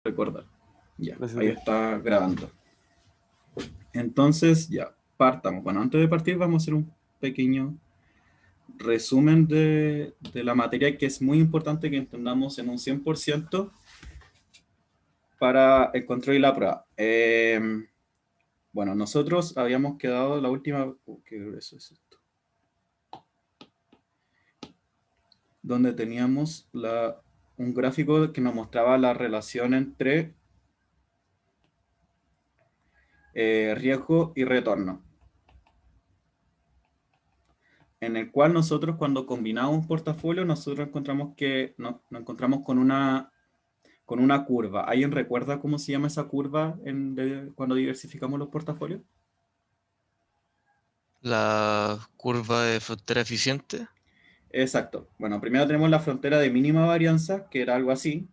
Recordar. Ya, Gracias a ahí ti. está grabando. Entonces, ya, partamos. Bueno, antes de partir vamos a hacer un pequeño resumen de la materia que es muy importante que entendamos en un 100% para el control y la prueba. Bueno, nosotros habíamos quedado la última... ¿qué grueso es esto? Donde teníamos un gráfico que nos mostraba la relación entre riesgo y retorno, en el cual nosotros cuando combinamos un portafolio, nosotros encontramos que nos encontramos con una curva. ¿Alguien recuerda cómo se llama esa curva cuando diversificamos los portafolios? La curva de frontera eficiente. Exacto. Bueno, primero tenemos la frontera de mínima varianza, que era algo así,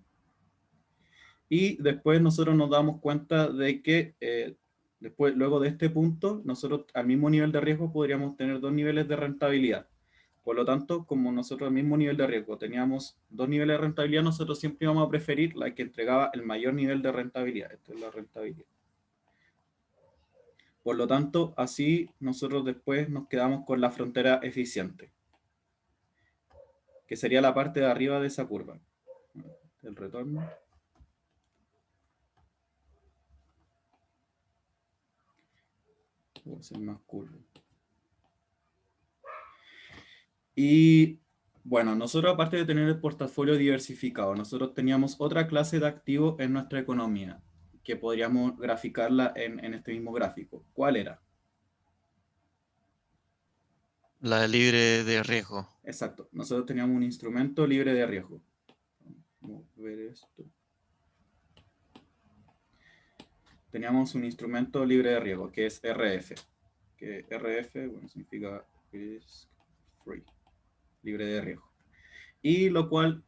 y después nosotros nos damos cuenta de que luego de este punto, nosotros al mismo nivel de riesgo podríamos tener dos niveles de rentabilidad. Por lo tanto, como nosotros al mismo nivel de riesgo teníamos dos niveles de rentabilidad, nosotros siempre íbamos a preferir la que entregaba el mayor nivel de rentabilidad. Esta es la rentabilidad. Por lo tanto, así nosotros después nos quedamos con la frontera eficiente, que sería la parte de arriba de esa curva. El retorno. Voy a ser más curvo. Y bueno, nosotros aparte de tener el portafolio diversificado, nosotros teníamos otra clase de activo en nuestra economía, que podríamos graficarla en este mismo gráfico. ¿Cuál era? La libre de riesgo. Exacto, nosotros teníamos un instrumento libre de riesgo. Vamos a ver esto. Teníamos un instrumento libre de riesgo, que es RF. Que RF, bueno, significa risk free, libre de riesgo. Y lo cual,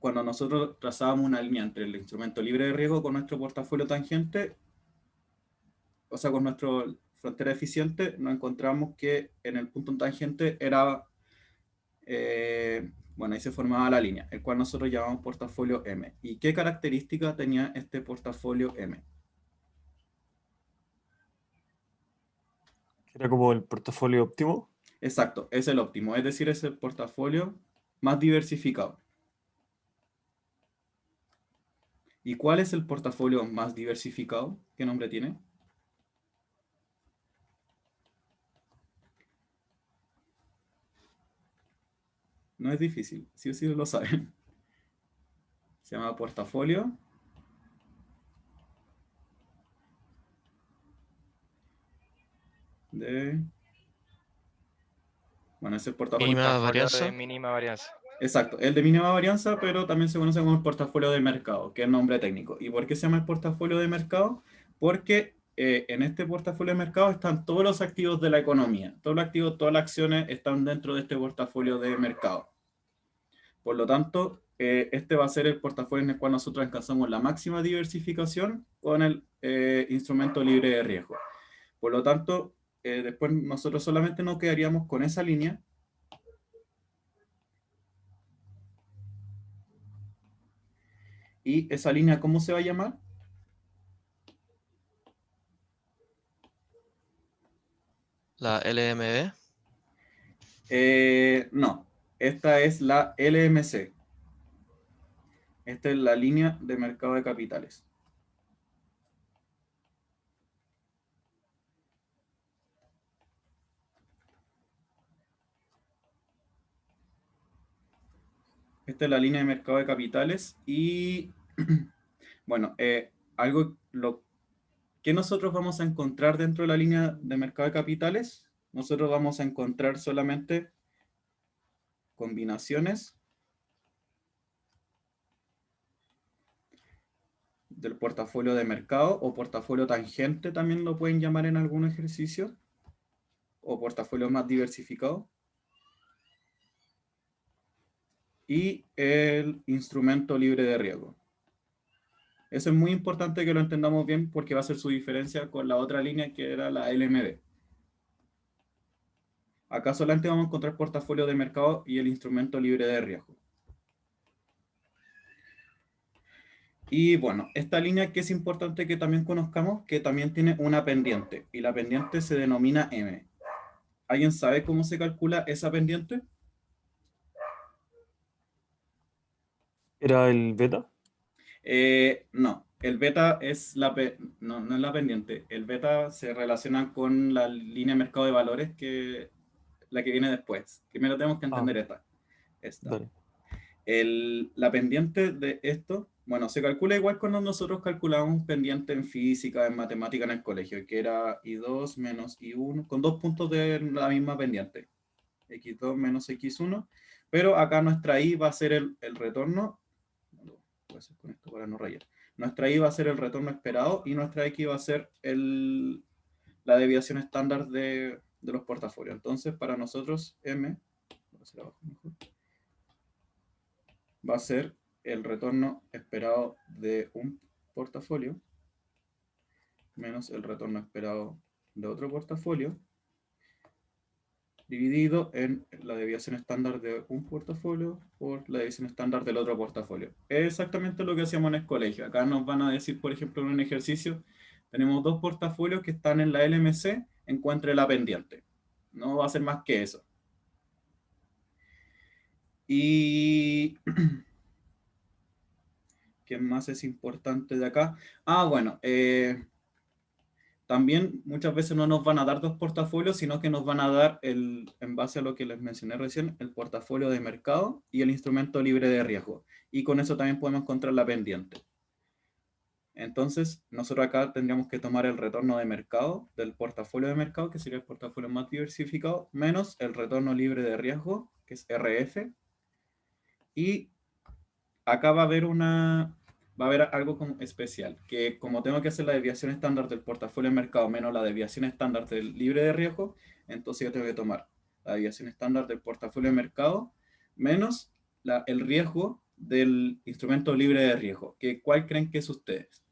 cuando nosotros trazábamos una línea entre el instrumento libre de riesgo con nuestro portafolio tangente, o sea, con nuestra frontera eficiente, nos encontramos que en el punto tangente era, bueno, ahí se formaba la línea, el cual nosotros llamamos portafolio M. ¿Y qué característica tenía este portafolio M? Era como el portafolio óptimo. Exacto, es el óptimo, es decir, es el portafolio más diversificado. ¿Y cuál es el portafolio más diversificado? ¿Qué nombre tiene? No es difícil, sí o sí lo saben. Se llama portafolio de... Bueno, es el portafolio... Mínima Portafolio de varianza. mínima varianza. Exacto, el de mínima varianza, pero también se conoce como el portafolio de mercado, que es nombre técnico. ¿Y por qué se llama el portafolio de mercado? Porque en este portafolio de mercado están todos los activos de la economía. Todos los activos, todas las acciones están dentro de este portafolio de mercado. Por lo tanto, este va a ser el portafolio en el cual nosotros alcanzamos la máxima diversificación con el instrumento libre de riesgo. Por lo tanto, después nosotros solamente nos quedaríamos con esa línea. ¿Y esa línea cómo se va a llamar? La LMB. No, esta es la LMC. Esta es la línea de mercado de capitales. Esta es la línea de mercado de capitales y, bueno, ¿qué nosotros vamos a encontrar dentro de la línea de mercado de capitales? Nosotros vamos a encontrar solamente combinaciones del portafolio de mercado o portafolio tangente, también lo pueden llamar en algún ejercicio, o portafolio más diversificado, y el instrumento libre de riesgo. Eso es muy importante que lo entendamos bien porque va a ser su diferencia con la otra línea que era la LMD. Acá solamente vamos a encontrar portafolio de mercado y el instrumento libre de riesgo. Y bueno, esta línea que es importante que también conozcamos, que también tiene una pendiente, y la pendiente se denomina M. ¿Alguien sabe cómo se calcula esa pendiente? ¿Era el beta? No, el beta es no, no es la pendiente. El beta se relaciona con la línea de mercado de valores, que la que viene después. Primero tenemos que Ah, entender esta. dale. La pendiente de esto, bueno, se calcula igual cuando nosotros calculamos pendiente en física, en matemática en el colegio, que era I2 menos I1, con dos puntos de la misma pendiente, X2 menos X1, pero acá nuestra I va a ser el retorno, voy a hacer con esto para no rayar, nuestra I va a ser el retorno esperado y nuestra X va a ser la desviación estándar de los portafolios. Entonces, para nosotros, M, voy a hacer abajo mejor, va a ser el retorno esperado de un portafolio menos el retorno esperado de otro portafolio dividido en la desviación estándar de un portafolio por la desviación estándar del otro portafolio. Es exactamente lo que hacíamos en el colegio. Acá nos van a decir, por ejemplo, en un ejercicio, tenemos dos portafolios que están en la LMC, encuentre la pendiente. No va a ser más que eso. Y ¿qué más es importante de acá? Ah, bueno, también muchas veces no nos van a dar dos portafolios, sino que nos van a dar, en base a lo que les mencioné recién, el portafolio de mercado y el instrumento libre de riesgo. Y con eso también podemos encontrar la pendiente. Entonces, nosotros acá tendríamos que tomar el retorno de mercado del portafolio de mercado, que sería el portafolio más diversificado, menos el retorno libre de riesgo, que es RF. Y acá va a haber algo como especial, que como tengo que hacer la desviación estándar del portafolio de mercado menos la desviación estándar del libre de riesgo, entonces yo tengo que tomar la desviación estándar del portafolio de mercado menos el riesgo del instrumento libre de riesgo. ¿Cuál creen que es ustedes?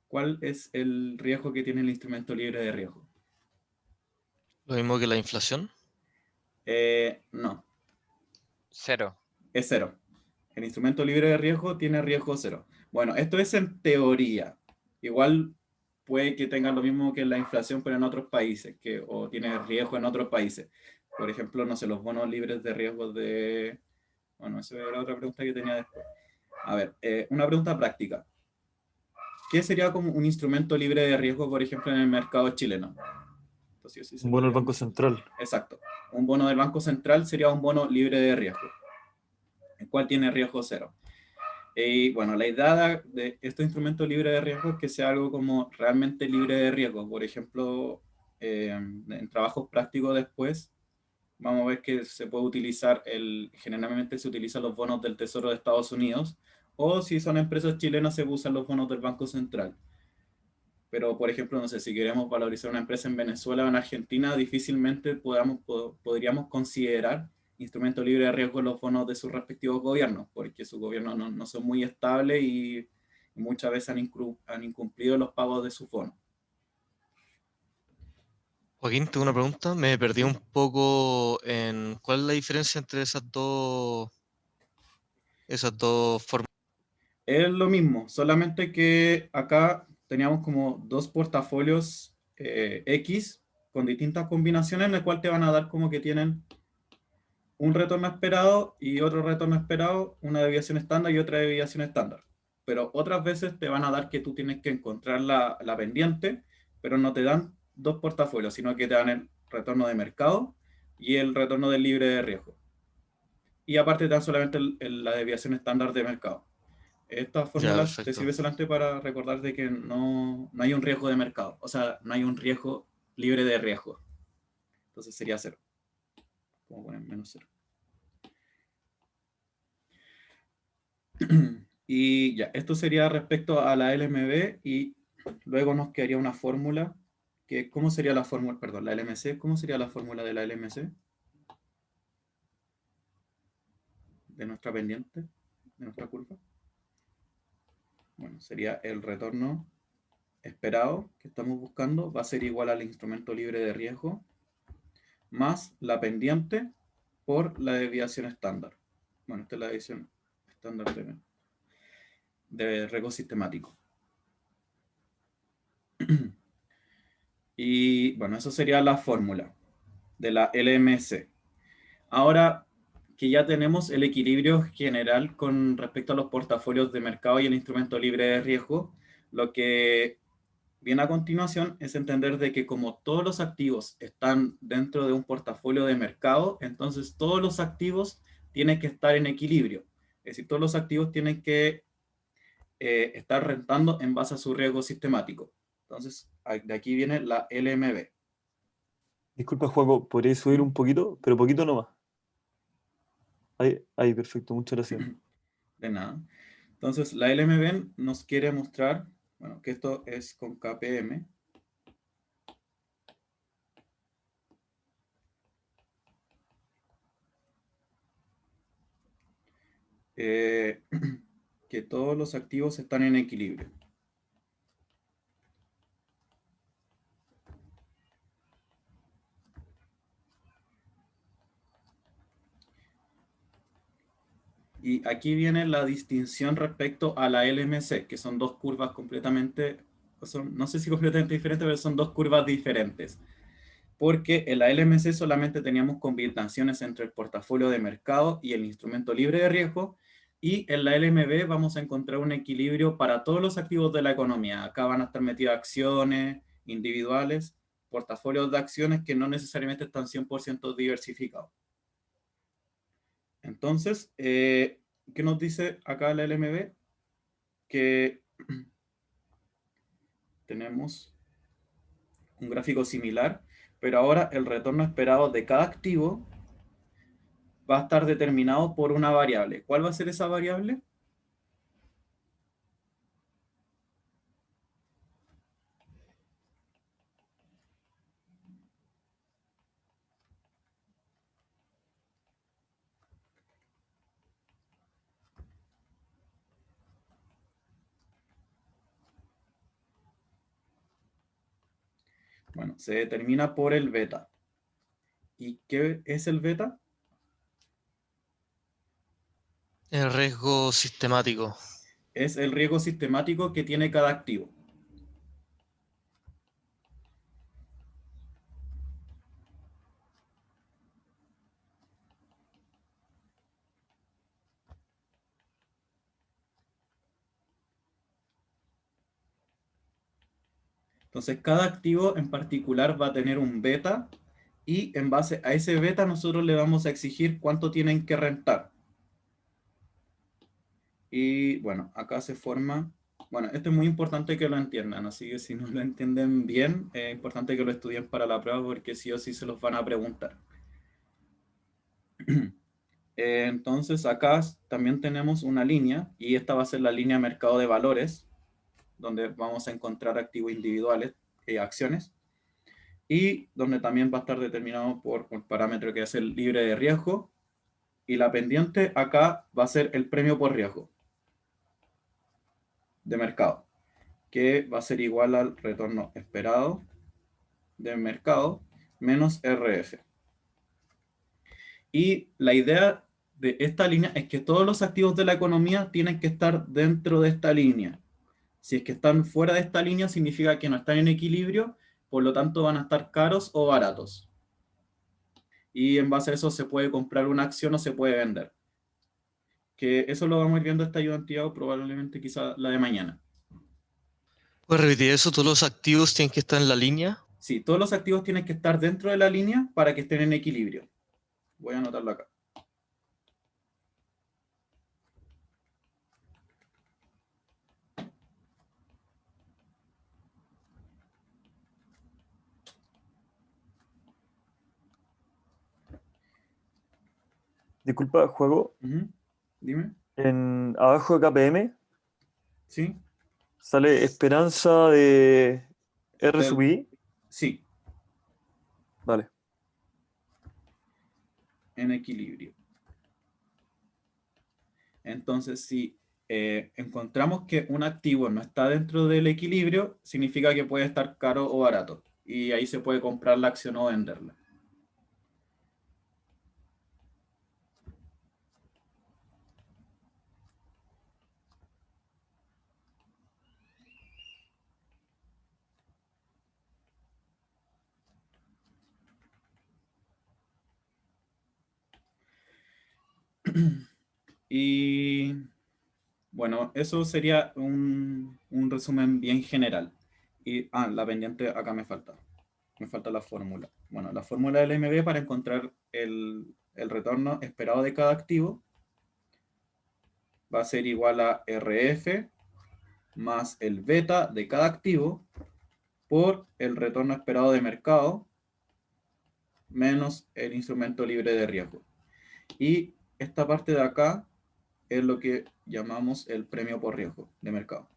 ¿Cuál es el riesgo que tiene el instrumento libre de riesgo? Lo mismo que la inflación. No, Cero. es cero. El instrumento libre de riesgo tiene riesgo cero. Bueno, esto es en teoría. Igual puede que tenga lo mismo que la inflación, pero en otros países, o tiene riesgo en otros países. Por ejemplo, no sé, los bonos libres de riesgo de... Bueno, esa era otra pregunta que tenía después. A ver, una pregunta práctica. ¿Qué sería como un instrumento libre de riesgo, por ejemplo, en el mercado chileno? Entonces, sí se Bueno, el podría Banco mencionar. Central. Exacto. Un bono del Banco Central sería un bono libre de riesgo, el cual tiene riesgo cero. Y bueno, la idea de estos instrumentos libres de riesgo es que sea algo como realmente libre de riesgo. Por ejemplo, en trabajos prácticos después, vamos a ver que se puede utilizar, generalmente se utilizan los bonos del Tesoro de Estados Unidos, o si son empresas chilenas se usan los bonos del Banco Central. Pero, por ejemplo, no sé, si queremos valorizar una empresa en Venezuela o en Argentina, difícilmente podríamos considerar instrumento libre de riesgo los bonos de sus respectivos gobiernos, porque sus gobiernos no son muy estables y muchas veces han incumplido los pagos de sus bonos. Joaquín, tengo una pregunta. Me perdí ¿Sí? un poco en cuál es la diferencia entre esas dos formas. Es lo mismo, solamente que acá teníamos como dos portafolios X con distintas combinaciones en las cuales te van a dar como que tienen un retorno esperado y otro retorno esperado, una desviación estándar y otra desviación estándar. Pero otras veces te van a dar que tú tienes que encontrar la pendiente, pero no te dan dos portafolios, sino que te dan el retorno de mercado y el retorno del libre de riesgo. Y aparte te dan solamente la desviación estándar de mercado. Estas Ya, fórmulas te perfecto. sirven solamente para recordar de que no hay un riesgo de mercado, o sea, no hay un riesgo libre de riesgo. Entonces sería cero, como poner menos cero. Y ya, esto sería respecto a la LMB y luego nos quedaría una fórmula, que ¿cómo sería la fórmula? Perdón, la LMC, ¿cómo sería la fórmula de la LMC? De nuestra pendiente, de nuestra curva. Bueno, sería el retorno esperado que estamos buscando, va a ser igual al instrumento libre de riesgo, más la pendiente por la desviación estándar. Bueno, esta es la desviación estándar de riesgo sistemático. Y bueno, eso sería la fórmula de la LMC. Ahora que ya tenemos el equilibrio general con respecto a los portafolios de mercado y el instrumento libre de riesgo, lo que viene a continuación es entender de que como todos los activos están dentro de un portafolio de mercado, entonces todos los activos tienen que estar en equilibrio. Es decir, todos los activos tienen que estar rentando en base a su riesgo sistemático. Entonces, de aquí viene la LMB. Disculpa, Juaco, ¿podría subir un poquito? Pero poquito nomás. Ahí, perfecto, muchas gracias. De nada. Entonces, la LMB nos quiere mostrar, bueno, que esto es con KPM. Que todos los activos están en equilibrio. Y aquí viene la distinción respecto a la LMC, que son dos curvas completamente, no sé si completamente diferentes, pero son dos curvas diferentes. Porque en la LMC solamente teníamos combinaciones entre el portafolio de mercado y el instrumento libre de riesgo, y en la LMB vamos a encontrar un equilibrio para todos los activos de la economía. Acá van a estar metidas acciones individuales, portafolios de acciones que no necesariamente están 100% diversificados. Entonces, ¿qué nos dice acá la LMB? Que tenemos un gráfico similar, pero ahora el retorno esperado de cada activo va a estar determinado por una variable. ¿Cuál va a ser esa variable? Bueno, se determina por el beta. ¿Y qué es el beta? El riesgo sistemático. Es el riesgo sistemático que tiene cada activo. Entonces, cada activo en particular va a tener un beta y en base a ese beta nosotros le vamos a exigir cuánto tienen que rentar. Y bueno, acá se forma, bueno, esto es muy importante que lo entiendan, así que si no lo entienden bien, es importante que lo estudien para la prueba porque sí o sí se los van a preguntar. Entonces acá también tenemos una línea y esta va a ser la línea mercado de valores, donde vamos a encontrar activos individuales y acciones, y donde también va a estar determinado por un parámetro que es el libre de riesgo, y la pendiente acá va a ser el premio por riesgo de mercado, que va a ser igual al retorno esperado del mercado menos RF. Y la idea de esta línea es que todos los activos de la economía tienen que estar dentro de esta línea. Si es que están fuera de esta línea, significa que no están en equilibrio, por lo tanto van a estar caros o baratos. Y en base a eso se puede comprar una acción o se puede vender. Que eso lo vamos a ir viendo esta ayudantía o probablemente quizá la de mañana. ¿Puedes repetir eso? ¿Todos los activos tienen que estar en la línea? Sí, todos los activos tienen que estar dentro de la línea para que estén en equilibrio. Voy a anotarlo acá. Disculpa, Juaco, Dime. abajo de KPM ¿Sí? sale esperanza de R sub Del, I. sí, Vale. en equilibrio. Entonces, si encontramos que un activo no está dentro del equilibrio, significa que puede estar caro o barato. Y ahí se puede comprar la acción o venderla. Y bueno, eso sería un resumen bien general. Y, la pendiente acá me falta. Me falta la fórmula. Bueno, la fórmula del MB para encontrar el retorno esperado de cada activo va a ser igual a RF más el beta de cada activo por el retorno esperado de mercado menos el instrumento libre de riesgo. Y esta parte de acá es lo que llamamos el premio por riesgo de mercado.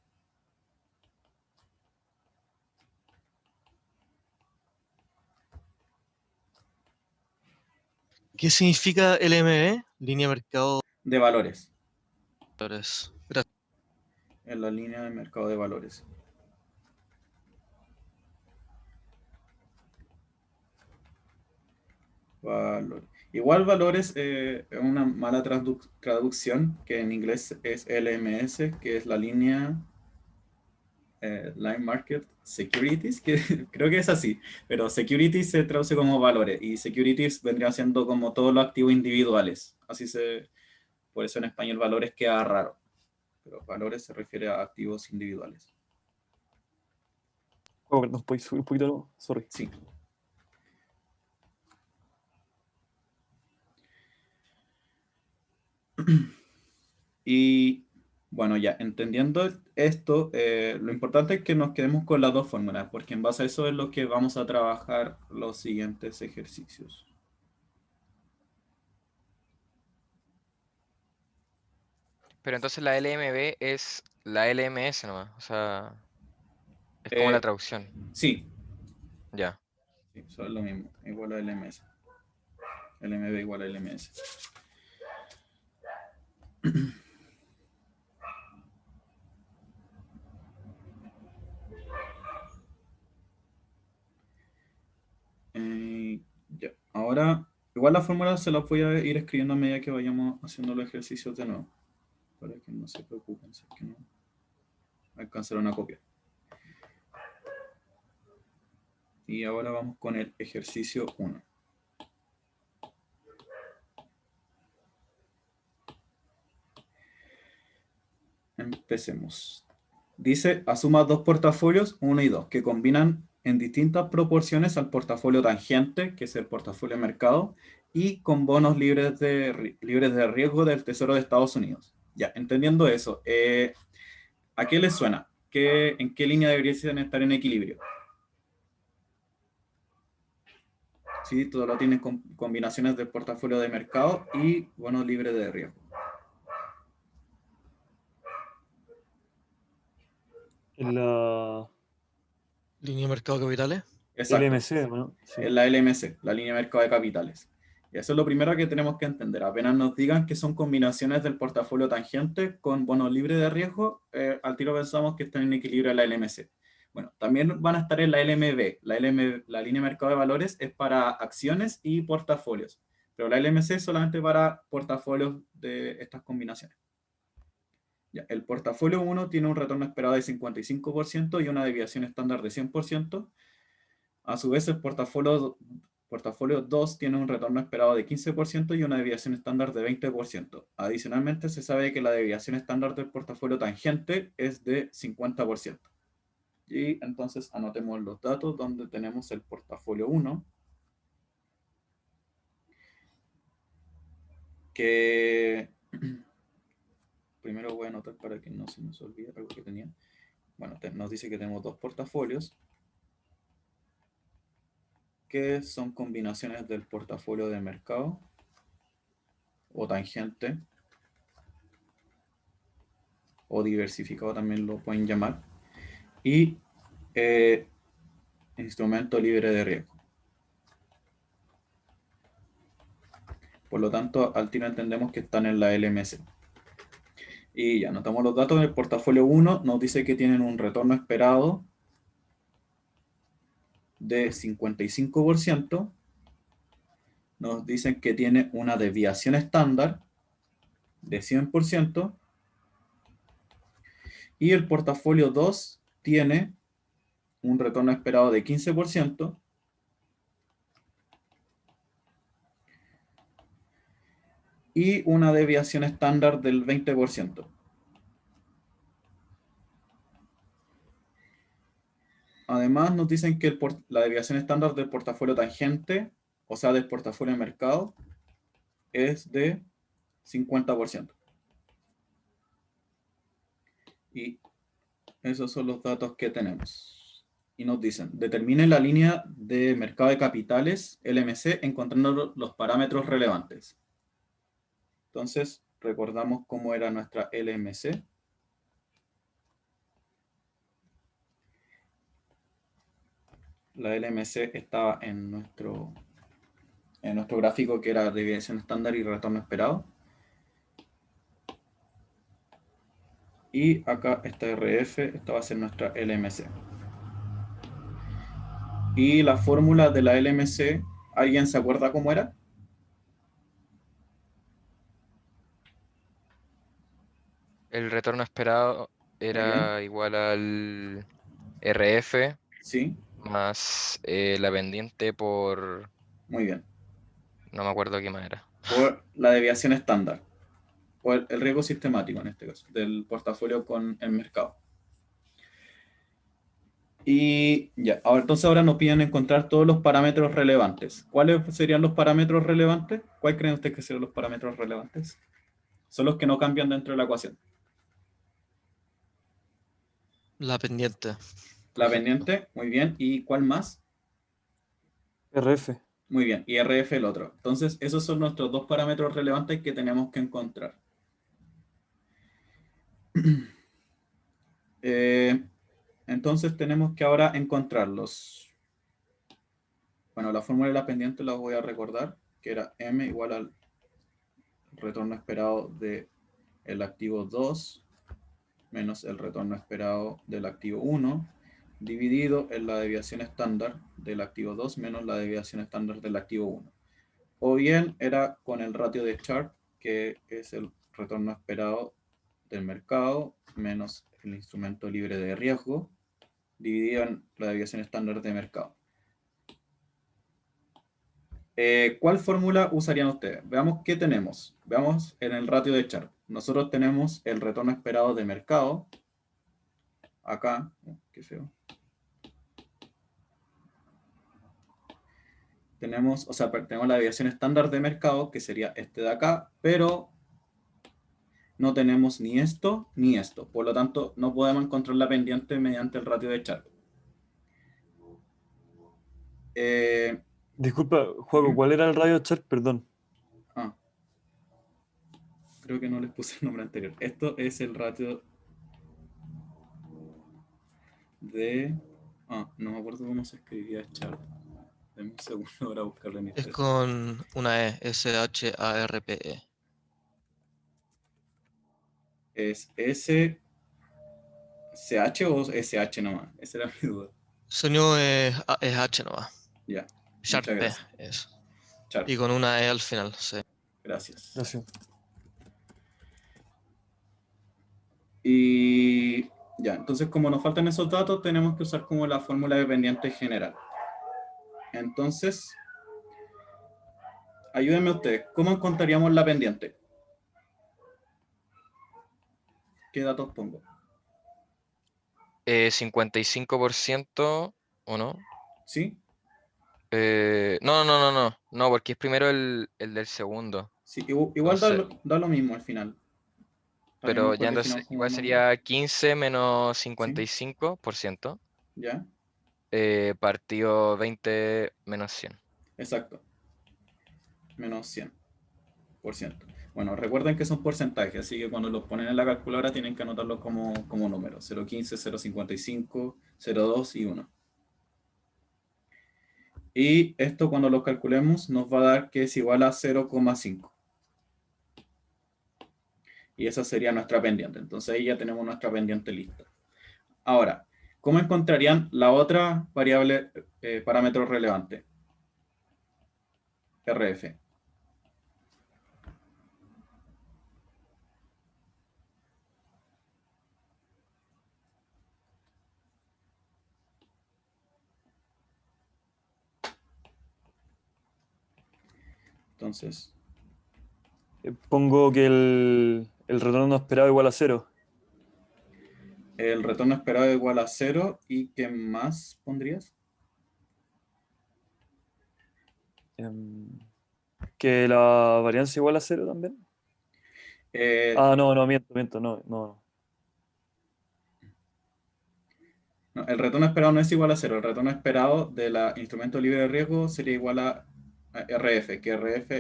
¿Qué significa LME? Línea de mercado De valores, de valores. Gracias. en la línea de mercado de valores. Valores. Igual valores es una mala traducción, que en inglés es LMS, que es la línea Line Market Securities, que creo que es así, pero Securities se traduce como valores y Securities vendría siendo como todos los activos individuales. Por eso en español valores queda raro, pero valores se refiere a activos individuales. Oh, ¿nos podéis subir un poquito? ¿No? Sorry. Sí. Y bueno, ya entendiendo esto, lo importante es que nos quedemos con las dos fórmulas, porque en base a eso es lo que vamos a trabajar los siguientes ejercicios. Pero entonces la LMB es la LMS nomás. O sea, es como la Eh, traducción. sí, Ya. sí, eso es lo mismo, igual a LMS. LMB igual a LMS. Ya. Ahora, igual la fórmula se la voy a ir escribiendo a medida que vayamos haciendo los ejercicios de nuevo, para que no se preocupen, si es que no alcanzaron a copiar. Y ahora vamos con el ejercicio 1. Empecemos. Dice, asuma dos portafolios, 1 y 2, que combinan en distintas proporciones al portafolio tangente, que es el portafolio de mercado, y con bonos libres de riesgo del Tesoro de Estados Unidos. Ya, entendiendo eso, ¿a qué les suena? ¿En qué línea deberían estar en equilibrio? Sí, todo lo tienen combinaciones del portafolio de mercado y bonos libres de riesgo. En la Línea de mercado de capitales. Exacto. LMC, ¿no? Sí. Es la LMC, la línea de mercado de capitales. Y eso es lo primero que tenemos que entender. Apenas nos digan que son combinaciones del portafolio tangente con bonos libres de riesgo, al tiro pensamos que están en equilibrio en la LMC. Bueno, también van a estar en la LMB. La línea de mercado de valores es para acciones y portafolios, pero la LMC es solamente para portafolios de estas combinaciones. Ya, el portafolio 1 tiene un retorno esperado de 55% y una desviación estándar de 100%. A su vez, el portafolio 2 tiene un retorno esperado de 15% y una desviación estándar de 20%. Adicionalmente, se sabe que la desviación estándar del portafolio tangente es de 50%. Y entonces anotemos los datos donde tenemos el portafolio 1, que primero voy a anotar para que no se nos olvide algo que tenía. Bueno, nos dice que tenemos dos portafolios, que son combinaciones del portafolio de mercado o tangente o diversificado también lo pueden llamar, y instrumento libre de riesgo. Por lo tanto, al tiro entendemos que están en la LMC. Y ya anotamos los datos del portafolio 1, nos dice que tienen un retorno esperado de 55%, nos dicen que tiene una desviación estándar de 100%, y el portafolio 2 tiene un retorno esperado de 15%, y una desviación estándar del 20%. Además, nos dicen que la desviación estándar del portafolio tangente, o sea, del portafolio de mercado, es de 50%. Y esos son los datos que tenemos. Y nos dicen, determine la línea de mercado de capitales, LMC, encontrando los parámetros relevantes. Entonces, recordamos cómo era nuestra LMC. La LMC estaba en nuestro gráfico, que era desviación estándar y retorno esperado. Y acá esta RF, esta va a ser nuestra LMC. Y la fórmula de la LMC, ¿alguien se acuerda cómo era? El retorno esperado Muy bien, era igual al RF sí, más la pendiente por... muy bien. No me acuerdo qué más era. Por la desviación estándar, o el riesgo sistemático en este caso, del portafolio con el mercado. Y ya, ahora nos piden encontrar todos los parámetros relevantes. ¿Cuáles serían los parámetros relevantes? ¿Cuál creen ustedes que serían los parámetros relevantes? Son los que no cambian dentro de la ecuación. La pendiente, por La ejemplo. pendiente, muy bien. ¿Y cuál más? RF. Muy bien. Y RF el otro. Entonces, esos son nuestros dos parámetros relevantes que tenemos que encontrar. Eh, entonces, tenemos que ahora encontrarlos. Bueno, la fórmula de la pendiente la voy a recordar, que era M igual al retorno esperado del activo 2 menos el retorno esperado del activo 1, dividido en la desviación estándar del activo 2 menos la desviación estándar del activo 1. O bien era con el ratio de Sharpe, que es el retorno esperado del mercado menos el instrumento libre de riesgo, dividido en la desviación estándar de mercado. ¿Cuál fórmula usarían ustedes? Veamos qué tenemos. Veamos en el ratio de Sharpe. Nosotros tenemos el retorno esperado de mercado. Acá, qué feo. Tenemos, o sea, tenemos la desviación estándar de mercado, que sería este de acá, pero no tenemos ni esto ni esto. Por lo tanto, no podemos encontrar la pendiente mediante el ratio de Sharpe. Eh, Disculpa, juego, ¿Mm? ¿cuál era el radio chat? Perdón. Ah, creo que no les puse el nombre anterior. Esto es el ratio de... Ah, no me acuerdo cómo se escribía Sharpe. Deme un segundo para buscarlo en mi Es especie. con una E, SHARPE. ¿Es SCH o SH nomás? Esa era mi duda. Sueño es H nomás. Ya, muchas Sharp gracias. es. Sharpe, Y con una E al final, sí. gracias. Gracias. Y ya, entonces como nos faltan esos datos, tenemos que usar como la fórmula de pendiente general. Entonces, ayúdenme ustedes, ¿cómo encontraríamos la pendiente? ¿Qué datos pongo? 55%, ¿o no? ¿Sí? No, porque es primero el del segundo. Sí, igual Entonces, da lo mismo al final. También pero mejor ya entonces definamos como igual un número. sería 15 menos ¿Sí? 55%, ¿Ya? partido 20 menos 100. Exacto. Menos 100%. Bueno, recuerden que son porcentajes, así que cuando los ponen en la calculadora tienen que anotarlos como números. 0,15, 0,55, 0,2 y 1. Y esto cuando lo calculemos nos va a dar que es igual a 0,5. Y esa sería nuestra pendiente. Entonces ahí ya tenemos nuestra pendiente lista. Ahora, ¿cómo encontrarían la otra variable, parámetro relevante? RF. Entonces, Pongo que el retorno esperado igual a 0. El retorno esperado es igual a 0. ¿Y qué más pondrías? Que la varianza igual a 0 también. Eh, No, miento, no. no, el retorno esperado no es igual a 0. El retorno esperado del instrumento libre de riesgo sería igual a RF, que RF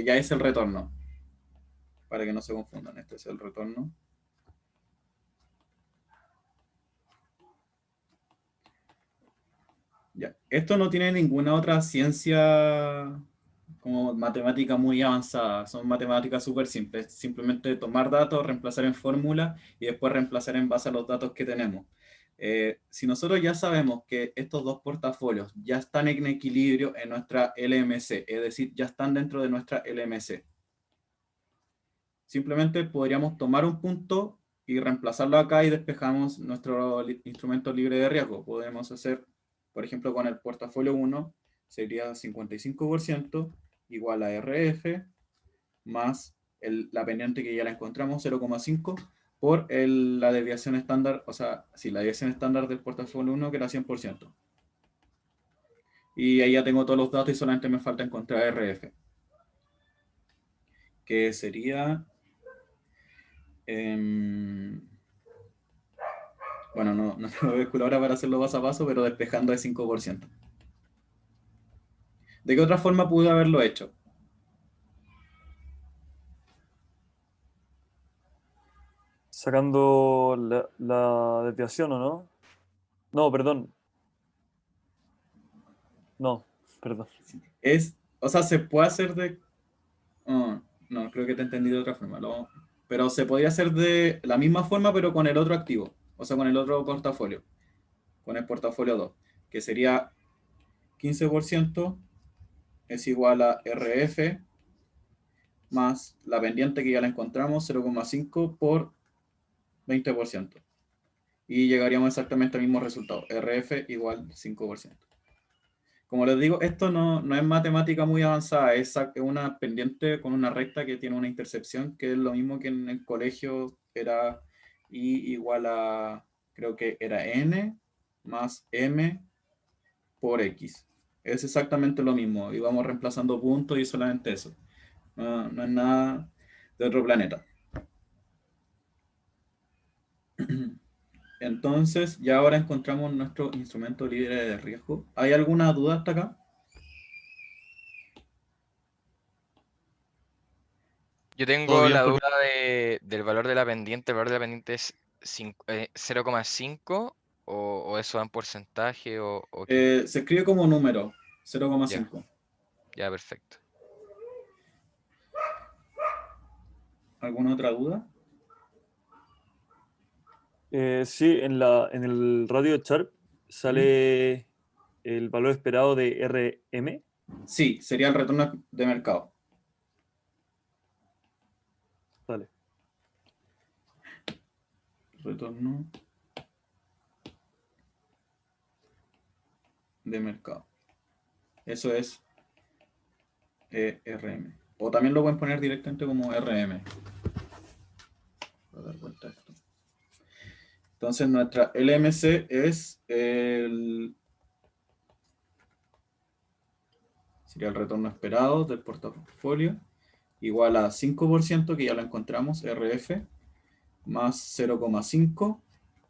ya es el retorno. Para que no se confundan, este es el retorno. Ya. Esto no tiene ninguna otra ciencia como matemática muy avanzada. Son matemáticas súper simples. Simplemente tomar datos, reemplazar en fórmula y después reemplazar en base a los datos que tenemos. Si nosotros ya sabemos que estos dos portafolios ya están en equilibrio en nuestra LMC, es decir, ya están dentro de nuestra LMC, simplemente podríamos tomar un punto y reemplazarlo acá y despejamos nuestro instrumento libre de riesgo. Podemos hacer, por ejemplo, con el portafolio 1, sería 55% igual a RF más la pendiente que ya la encontramos, 0,5, por la desviación estándar, o sea, sí, la desviación estándar del portafolio 1, que era 100%. Y ahí ya tengo todos los datos y solamente me falta encontrar RF, que sería... bueno, no tengo calculadora para hacerlo paso a paso, pero despejando de 5%. ¿De qué otra forma pude haberlo hecho? Sacando la desviación, ¿o no? No, perdón. No, perdón. O sea, se puede hacer de... oh, no, creo que te entendí de otra forma. Pero se podría hacer de la misma forma, pero con el otro activo. O sea, con el otro portafolio. Con el portafolio 2. Que sería 15% es igual a RF más la pendiente que ya la encontramos, 0,5 por 20%. Y llegaríamos exactamente al mismo resultado. RF igual 5%. Como les digo, esto no es matemática muy avanzada, es una pendiente con una recta que tiene una intercepción, que es lo mismo que en el colegio era I igual a, creo que era N más M por X. Es exactamente lo mismo, y vamos reemplazando puntos y solamente eso. No es nada de otro planeta. Entonces, ya ahora encontramos nuestro instrumento libre de riesgo. ¿Hay alguna duda hasta acá? Yo Todo tengo bien la por mí. duda del valor de la pendiente. ¿El valor de la pendiente es 0,5 o eso va en porcentaje o qué? Se escribe como número, Ya, 0,5. ya, perfecto. ¿Alguna otra duda? Sí, en el radio chart ¿Mm? sale el valor esperado de RM. Sí, sería el retorno de mercado. Sale. Retorno de mercado. Eso es RM. O también lo pueden poner directamente como RM. Voy a dar vuelta a esto. Entonces nuestra LMC sería el retorno esperado del portafolio, igual a 5%, que ya lo encontramos, RF, más 0,5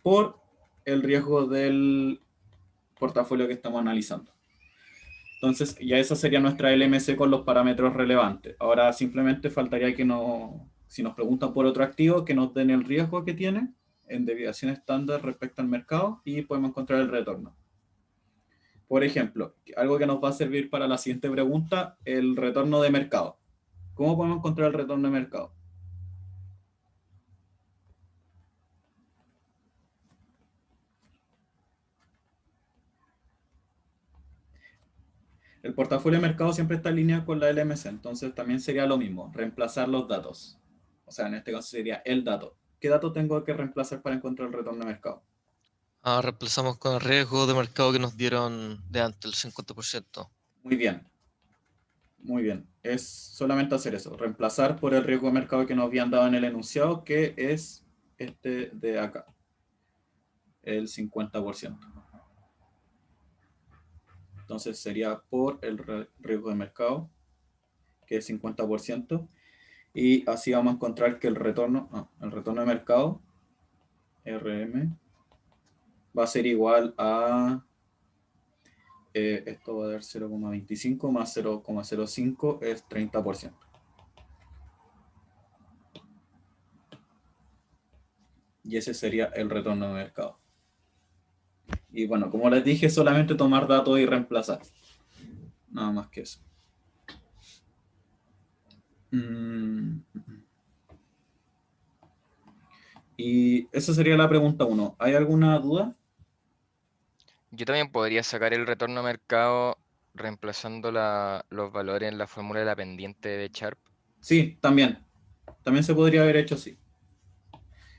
por el riesgo del portafolio que estamos analizando. Entonces, ya esa sería nuestra LMC con los parámetros relevantes. Ahora simplemente faltaría que si nos preguntan por otro activo, que nos den el riesgo que tiene en desviación estándar respecto al mercado y podemos encontrar el retorno. Por ejemplo, algo que nos va a servir para la siguiente pregunta, el retorno de mercado. ¿Cómo podemos encontrar el retorno de mercado? El portafolio de mercado siempre está en línea con la LMC, entonces también sería lo mismo, reemplazar los datos. O sea, en este caso sería el dato. ¿Qué dato tengo que reemplazar para encontrar el retorno de mercado? Reemplazamos con el riesgo de mercado que nos dieron de antes, el 50%. Muy bien, muy bien. es solamente hacer eso, reemplazar por el riesgo de mercado que nos habían dado en el enunciado, que es este de acá, el 50%. Entonces sería por el riesgo de mercado, que es 50%, y así vamos a encontrar que el retorno de mercado, RM, va a ser igual a, esto va a dar 0,25 más 0,05 es 30%. Y ese sería el retorno de mercado. Y bueno, como les dije, solamente tomar datos y reemplazar. Nada más que eso. Y esa sería la pregunta 1. ¿Hay alguna duda? Yo también podría sacar el retorno a mercado reemplazando los valores en la fórmula de la pendiente de Sharp. Sí, también. También se podría haber hecho así.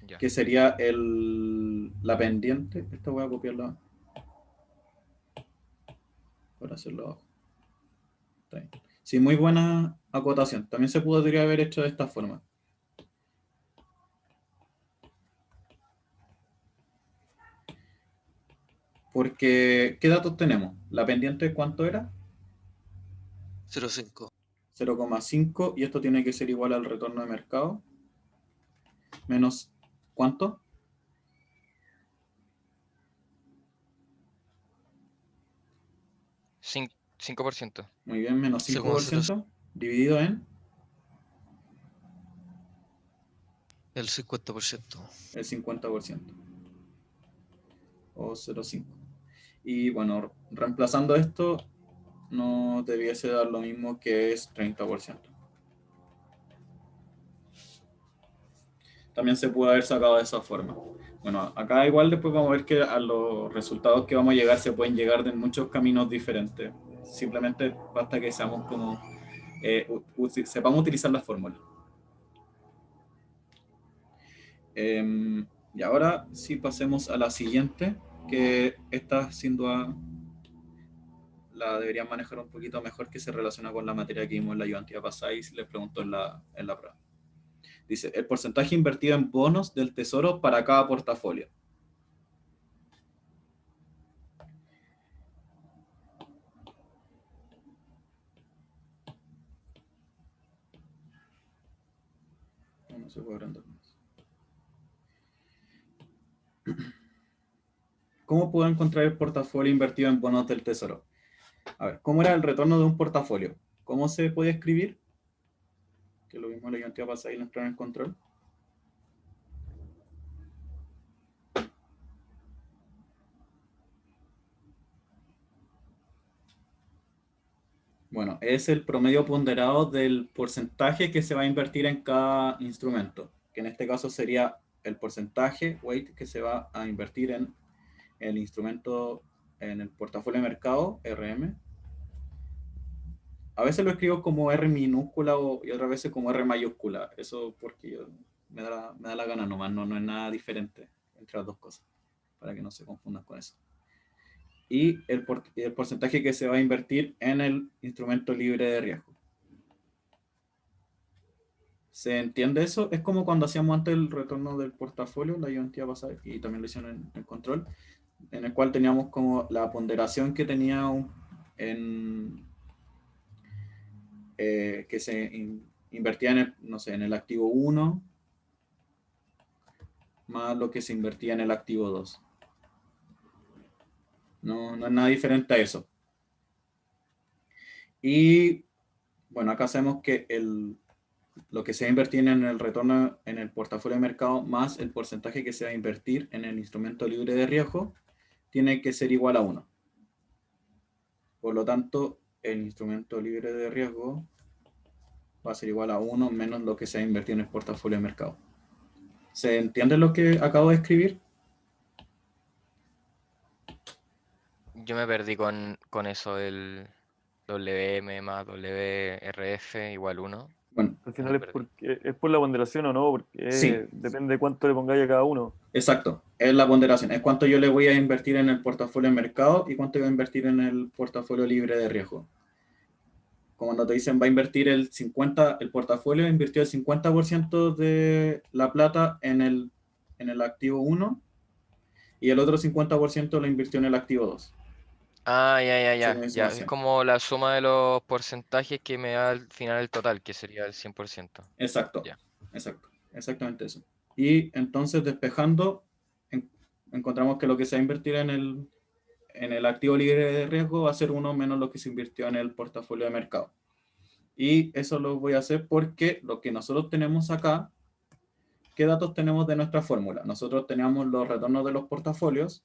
Ya. Que sería la pendiente. Esta voy a copiarla para hacerlo abajo. Está bien. Sí, muy buena acotación. También se podría haber hecho de esta forma. Porque, ¿qué datos tenemos? ¿La pendiente cuánto era? 0,5. 0,5 y esto tiene que ser igual al retorno de mercado. Menos, ¿cuánto? 5%. Muy bien, menos 0,05. 5% dividido en El 50%. el 50%. O 0,5. Y bueno, reemplazando esto, no debiese dar lo mismo, que es 30%. También se puede haber sacado de esa forma. Bueno, acá igual después vamos a ver que a los resultados que vamos a llegar se pueden llegar de muchos caminos diferentes. Simplemente basta que seamos como sepamos utilizar la fórmula. Y ahora sí pasemos a la siguiente, que esta sin duda la deberían manejar un poquito mejor, que se relaciona con la materia que vimos en la ayudantía pasada y les pregunto en la prueba. Dice, el porcentaje invertido en bonos del tesoro para cada portafolio. No se puede agrandar más. ¿Cómo puedo encontrar el portafolio invertido en bonos del tesoro? A ver, ¿cómo era el retorno de un portafolio? ¿Cómo se puede escribir? Que lo mismo la ayudantía pasada y entrar en el control. Bueno, es el promedio ponderado del porcentaje que se va a invertir en cada instrumento, que en este caso sería el porcentaje, weight, que se va a invertir en el instrumento, en el portafolio de mercado, RM. A veces lo escribo como R minúscula y otras veces como R mayúscula. Eso porque me da la gana nomás, no es nada diferente entre las dos cosas, para que no se confundan con eso. Y el porcentaje que se va a invertir en el instrumento libre de riesgo. ¿Se entiende eso? Es como cuando hacíamos antes el retorno del portafolio, la ayudantía pasada, y también lo hicieron en el control, en el cual teníamos como la ponderación que tenía que se invertía en el, no sé, en el activo 1, más lo que se invertía en el activo 2. No es nada diferente a eso. Y bueno, acá sabemos que lo que se va a invertir en el retorno en el portafolio de mercado más el porcentaje que se va a invertir en el instrumento libre de riesgo tiene que ser igual a 1. Por lo tanto, el instrumento libre de riesgo va a ser igual a 1 menos lo que se va a invertir en el portafolio de mercado. ¿Se entiende lo que acabo de escribir? Yo me perdí con eso, el WM más WRF igual 1. Al Bueno, Me final perdí. es por la ponderación o no, porque sí, depende de cuánto le pongáis a cada uno. exacto. Es la ponderación. Es cuánto yo le voy a invertir en el portafolio de mercado y cuánto voy a invertir en el portafolio libre de riesgo. como cuando te dicen va a invertir el 50%, el portafolio invirtió el 50% de la plata en el activo 1 y el otro 50% lo invirtió en el activo 2. Ah, Según ya. la Es información. como la suma de los porcentajes que me da al final el total, que sería el 100%. Exacto, Ya. exacto, exactamente eso. Y entonces despejando, encontramos que lo que se va a invertir en el activo libre de riesgo va a ser uno menos lo que se invirtió en el portafolio de mercado. Y eso lo voy a hacer porque lo que nosotros tenemos acá, ¿qué datos tenemos de nuestra fórmula? Nosotros teníamos los retornos de los portafolios,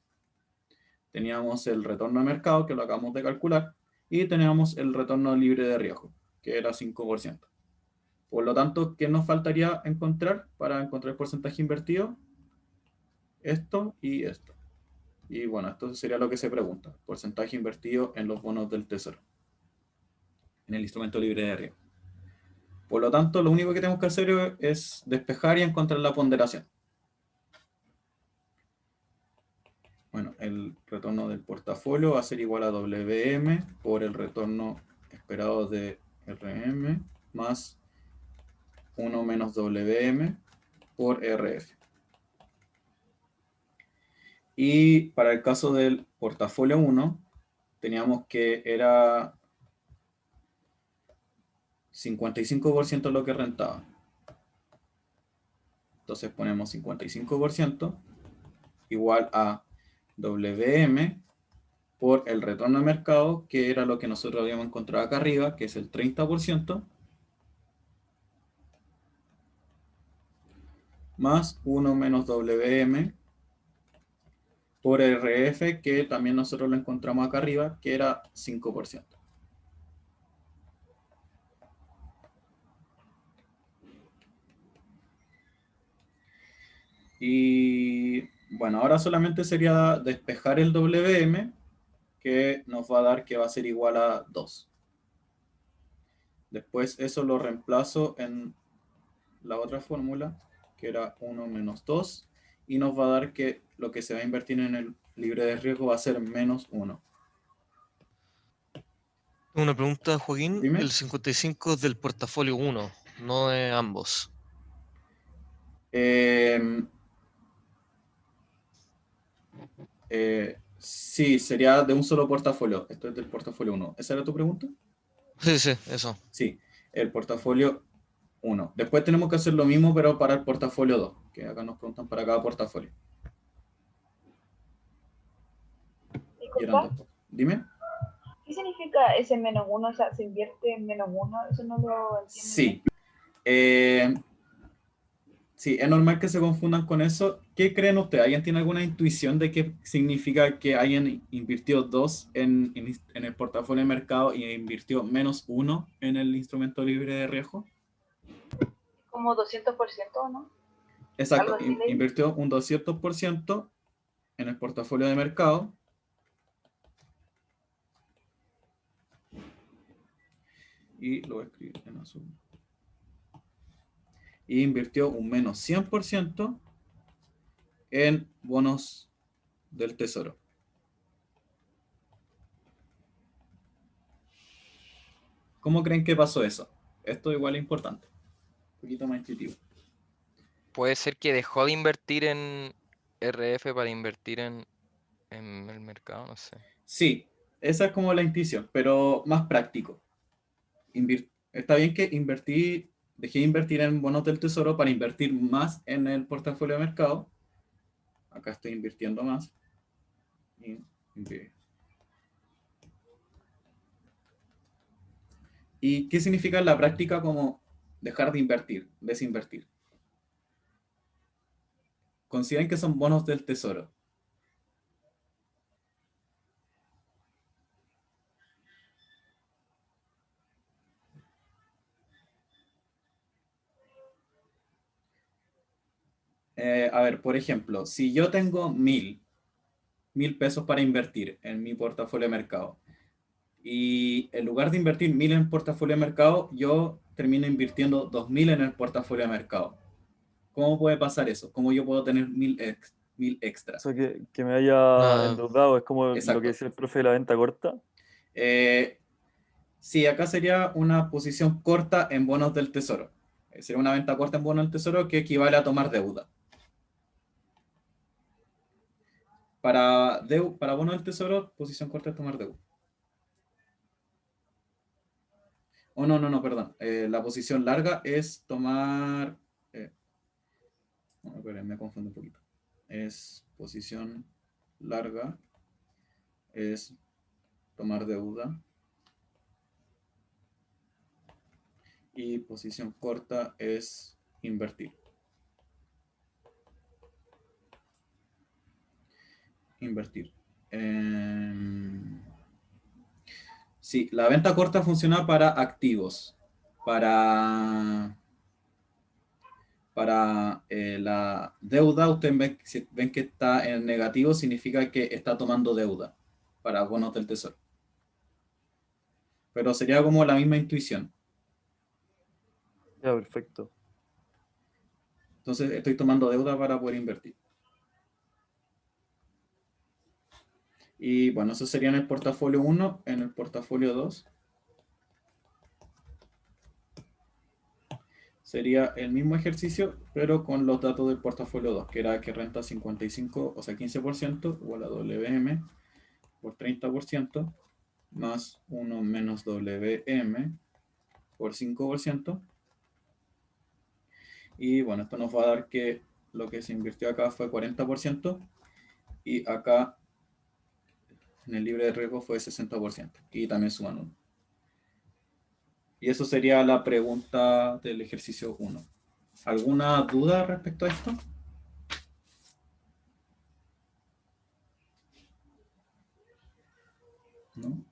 teníamos el retorno de mercado, que lo acabamos de calcular, y teníamos el retorno libre de riesgo, que era 5%. Por lo tanto, ¿qué nos faltaría encontrar para encontrar el porcentaje invertido? Esto y esto. Y bueno, esto sería lo que se pregunta. Porcentaje invertido en los bonos del tesoro, en el instrumento libre de riesgo. Por lo tanto, lo único que tenemos que hacer es despejar y encontrar la ponderación. Bueno, el retorno del portafolio va a ser igual a WM por el retorno esperado de RM más 1 menos WM por RF. Y para el caso del portafolio 1, teníamos que era 55% lo que rentaba. Entonces ponemos 55% igual a WM por el retorno de mercado, que era lo que nosotros habíamos encontrado acá arriba, que es el 30%, más 1 menos WM por RF, que también nosotros lo encontramos acá arriba, que era 5%. Y bueno, ahora solamente sería despejar el WM, que nos va a dar que va a ser igual a 2. Después eso lo reemplazo en la otra fórmula, que era 1 menos 2, y nos va a dar que lo que se va a invertir en el libre de riesgo va a ser menos 1. Una pregunta, Joaquín. Dime. El 55 es del portafolio 1, no de ambos. Sí, sería de un solo portafolio. Esto es del portafolio 1. ¿Esa era tu pregunta? Sí, sí, eso. Sí, el portafolio 1. Después tenemos que hacer lo mismo, pero para el portafolio 2, que acá nos preguntan para cada portafolio. Y eran Disculpa, dos. Dime. ¿qué significa ese menos uno? O sea, se invierte en menos uno, eso no lo entiendo bien. Sí. Sí, es normal que se confundan con eso. ¿Qué creen ustedes? ¿Alguien tiene alguna intuición de qué significa que alguien invirtió 2 en el portafolio de mercado y invirtió menos 1 en el instrumento libre de riesgo? Como 200%, ¿no? Exacto, Algo así leí. invirtió un 200% en el portafolio de mercado y lo voy a escribir en azul. Y invirtió un menos 100% en bonos del tesoro. ¿Cómo creen que pasó eso? Esto igual es importante. Un poquito más intuitivo. Puede ser que dejó de invertir en RF para invertir en el mercado, no sé. Sí, esa es como la intuición, pero más práctico. Está bien que dejé de invertir en bonos del tesoro para invertir más en el portafolio de mercado. Acá estoy invirtiendo más. ¿Y qué significa en la práctica como dejar de invertir, desinvertir? Consideren que son bonos del tesoro. A ver, por ejemplo, si yo tengo 1.000 pesos para invertir en mi portafolio de mercado y en lugar de invertir 1.000 en portafolio de mercado, yo termino invirtiendo 2.000 en el portafolio de mercado. ¿Cómo puede pasar eso? ¿Cómo yo puedo tener 1.000 extra? O sea, que me haya Ah, endeudado es como lo que Exacto. decía el profe de la venta corta. Eh, Sí, acá sería una posición corta en bonos del tesoro. Sería una venta corta en bonos del tesoro que equivale a tomar deuda. Para bonos del tesoro, posición corta es tomar deuda. Oh, no, perdón. La posición larga es tomar... no, espera, me confundo un poquito. Es posición larga, es tomar deuda. Y posición corta es invertir. Invertir. Sí, la venta corta funciona para activos. Para la deuda, ustedes ven, si ven que está en negativo, significa que está tomando deuda para bonos del tesoro. Pero sería como la misma intuición. Ya, perfecto. Entonces estoy tomando deuda para poder invertir. Y bueno, eso sería en el portafolio 1. En el portafolio 2 sería el mismo ejercicio, pero con los datos del portafolio 2, que era que renta 55, o sea, 15%, igual a WM por 30%, más 1 menos WM por 5%. Y bueno, esto nos va a dar que lo que se invirtió acá fue 40%, y acá en el libre de riesgo fue 60%, y también suman 1. Y eso sería la pregunta del ejercicio 1. ¿Alguna duda respecto a esto? ¿No?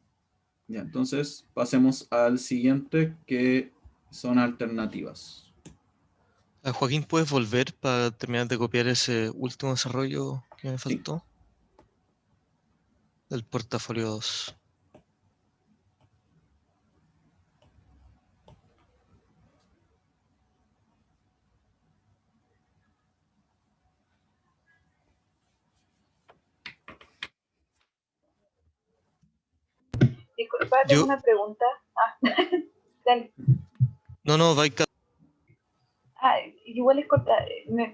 Ya, entonces pasemos al siguiente, que son alternativas. Joaquín, ¿puedes volver para terminar de copiar ese último desarrollo que me Sí. faltó? Del portafolio 2. Disculpa, tengo Yo, una pregunta. Dale. no, Vaika, Igual es corta.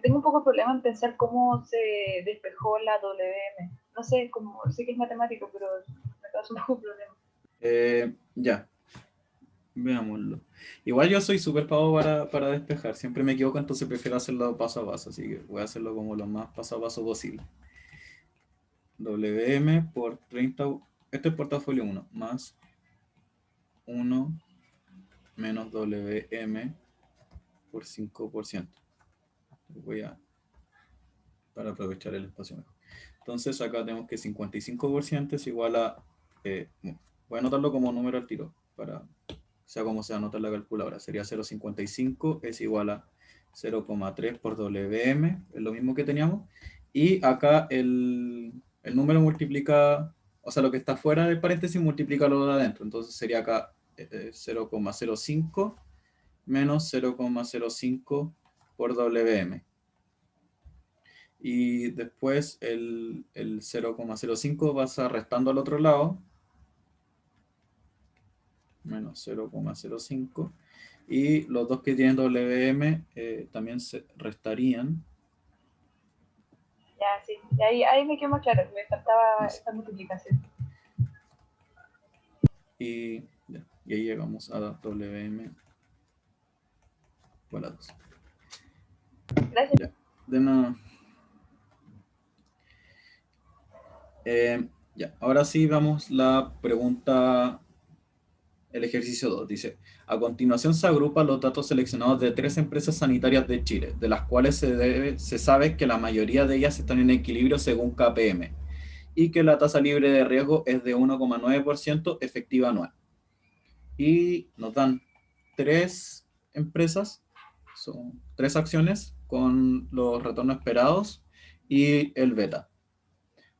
Tengo un poco de problema en pensar cómo se despejó la WM. No sé, sé que es matemático, pero me causa un poco de problema. Ya, veámoslo. Igual yo soy súper pavo para despejar. Siempre me equivoco, entonces prefiero hacerlo paso a paso. Así que voy a hacerlo como lo más paso a paso posible. WM por 30. Este es portafolio 1. Más 1 menos WM por 5%. Voy a... para aprovechar el espacio mejor. Entonces acá tenemos que 55% es igual a... voy a anotarlo como número al tiro, para sea como sea anotar la calculadora. Sería 0,55 es igual a 0,3 por WM, es lo mismo que teníamos. Y acá el número multiplica, o sea, lo que está fuera del paréntesis multiplica lo de adentro. Entonces sería acá 0,05 menos 0,05 por WM. Y después el 0,05 vas restando al otro lado, menos 0,05, y los dos que tienen WM también se restarían. Ya, sí. Ahí me quedó más claro. Me faltaba Eso. esta multiplicación. Y ahí llegamos a WM por la 2. Gracias. Ya, de nada. Ya, ahora sí vamos la pregunta. El ejercicio 2 dice, a continuación se agrupan los datos seleccionados de 3 empresas sanitarias de Chile, de las cuales se sabe que la mayoría de ellas están en equilibrio según KPM y que la tasa libre de riesgo es de 1,9% efectiva anual. Y nos dan 3 empresas, son 3 acciones con los retornos esperados y el beta.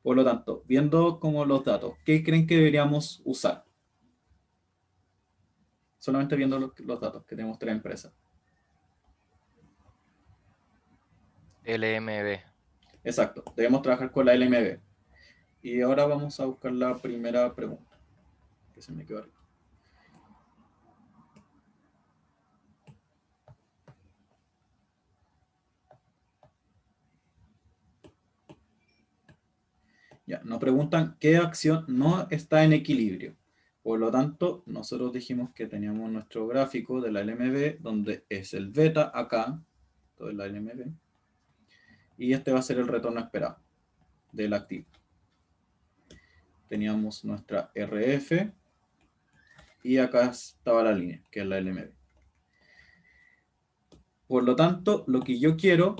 Por lo tanto, viendo como los datos, ¿qué creen que deberíamos usar? Solamente viendo los datos, que tenemos 3 empresas. LMB. Exacto, debemos trabajar con la LMB. Y ahora vamos a buscar la primera pregunta, que se me quedó arriba. Ya, nos preguntan qué acción no está en equilibrio. Por lo tanto, nosotros dijimos que teníamos nuestro gráfico de la LMB, donde es el beta acá, todo es la LMB, y este va a ser el retorno esperado del activo. Teníamos nuestra RF, y acá estaba la línea, que es la LMB. Por lo tanto, lo que yo quiero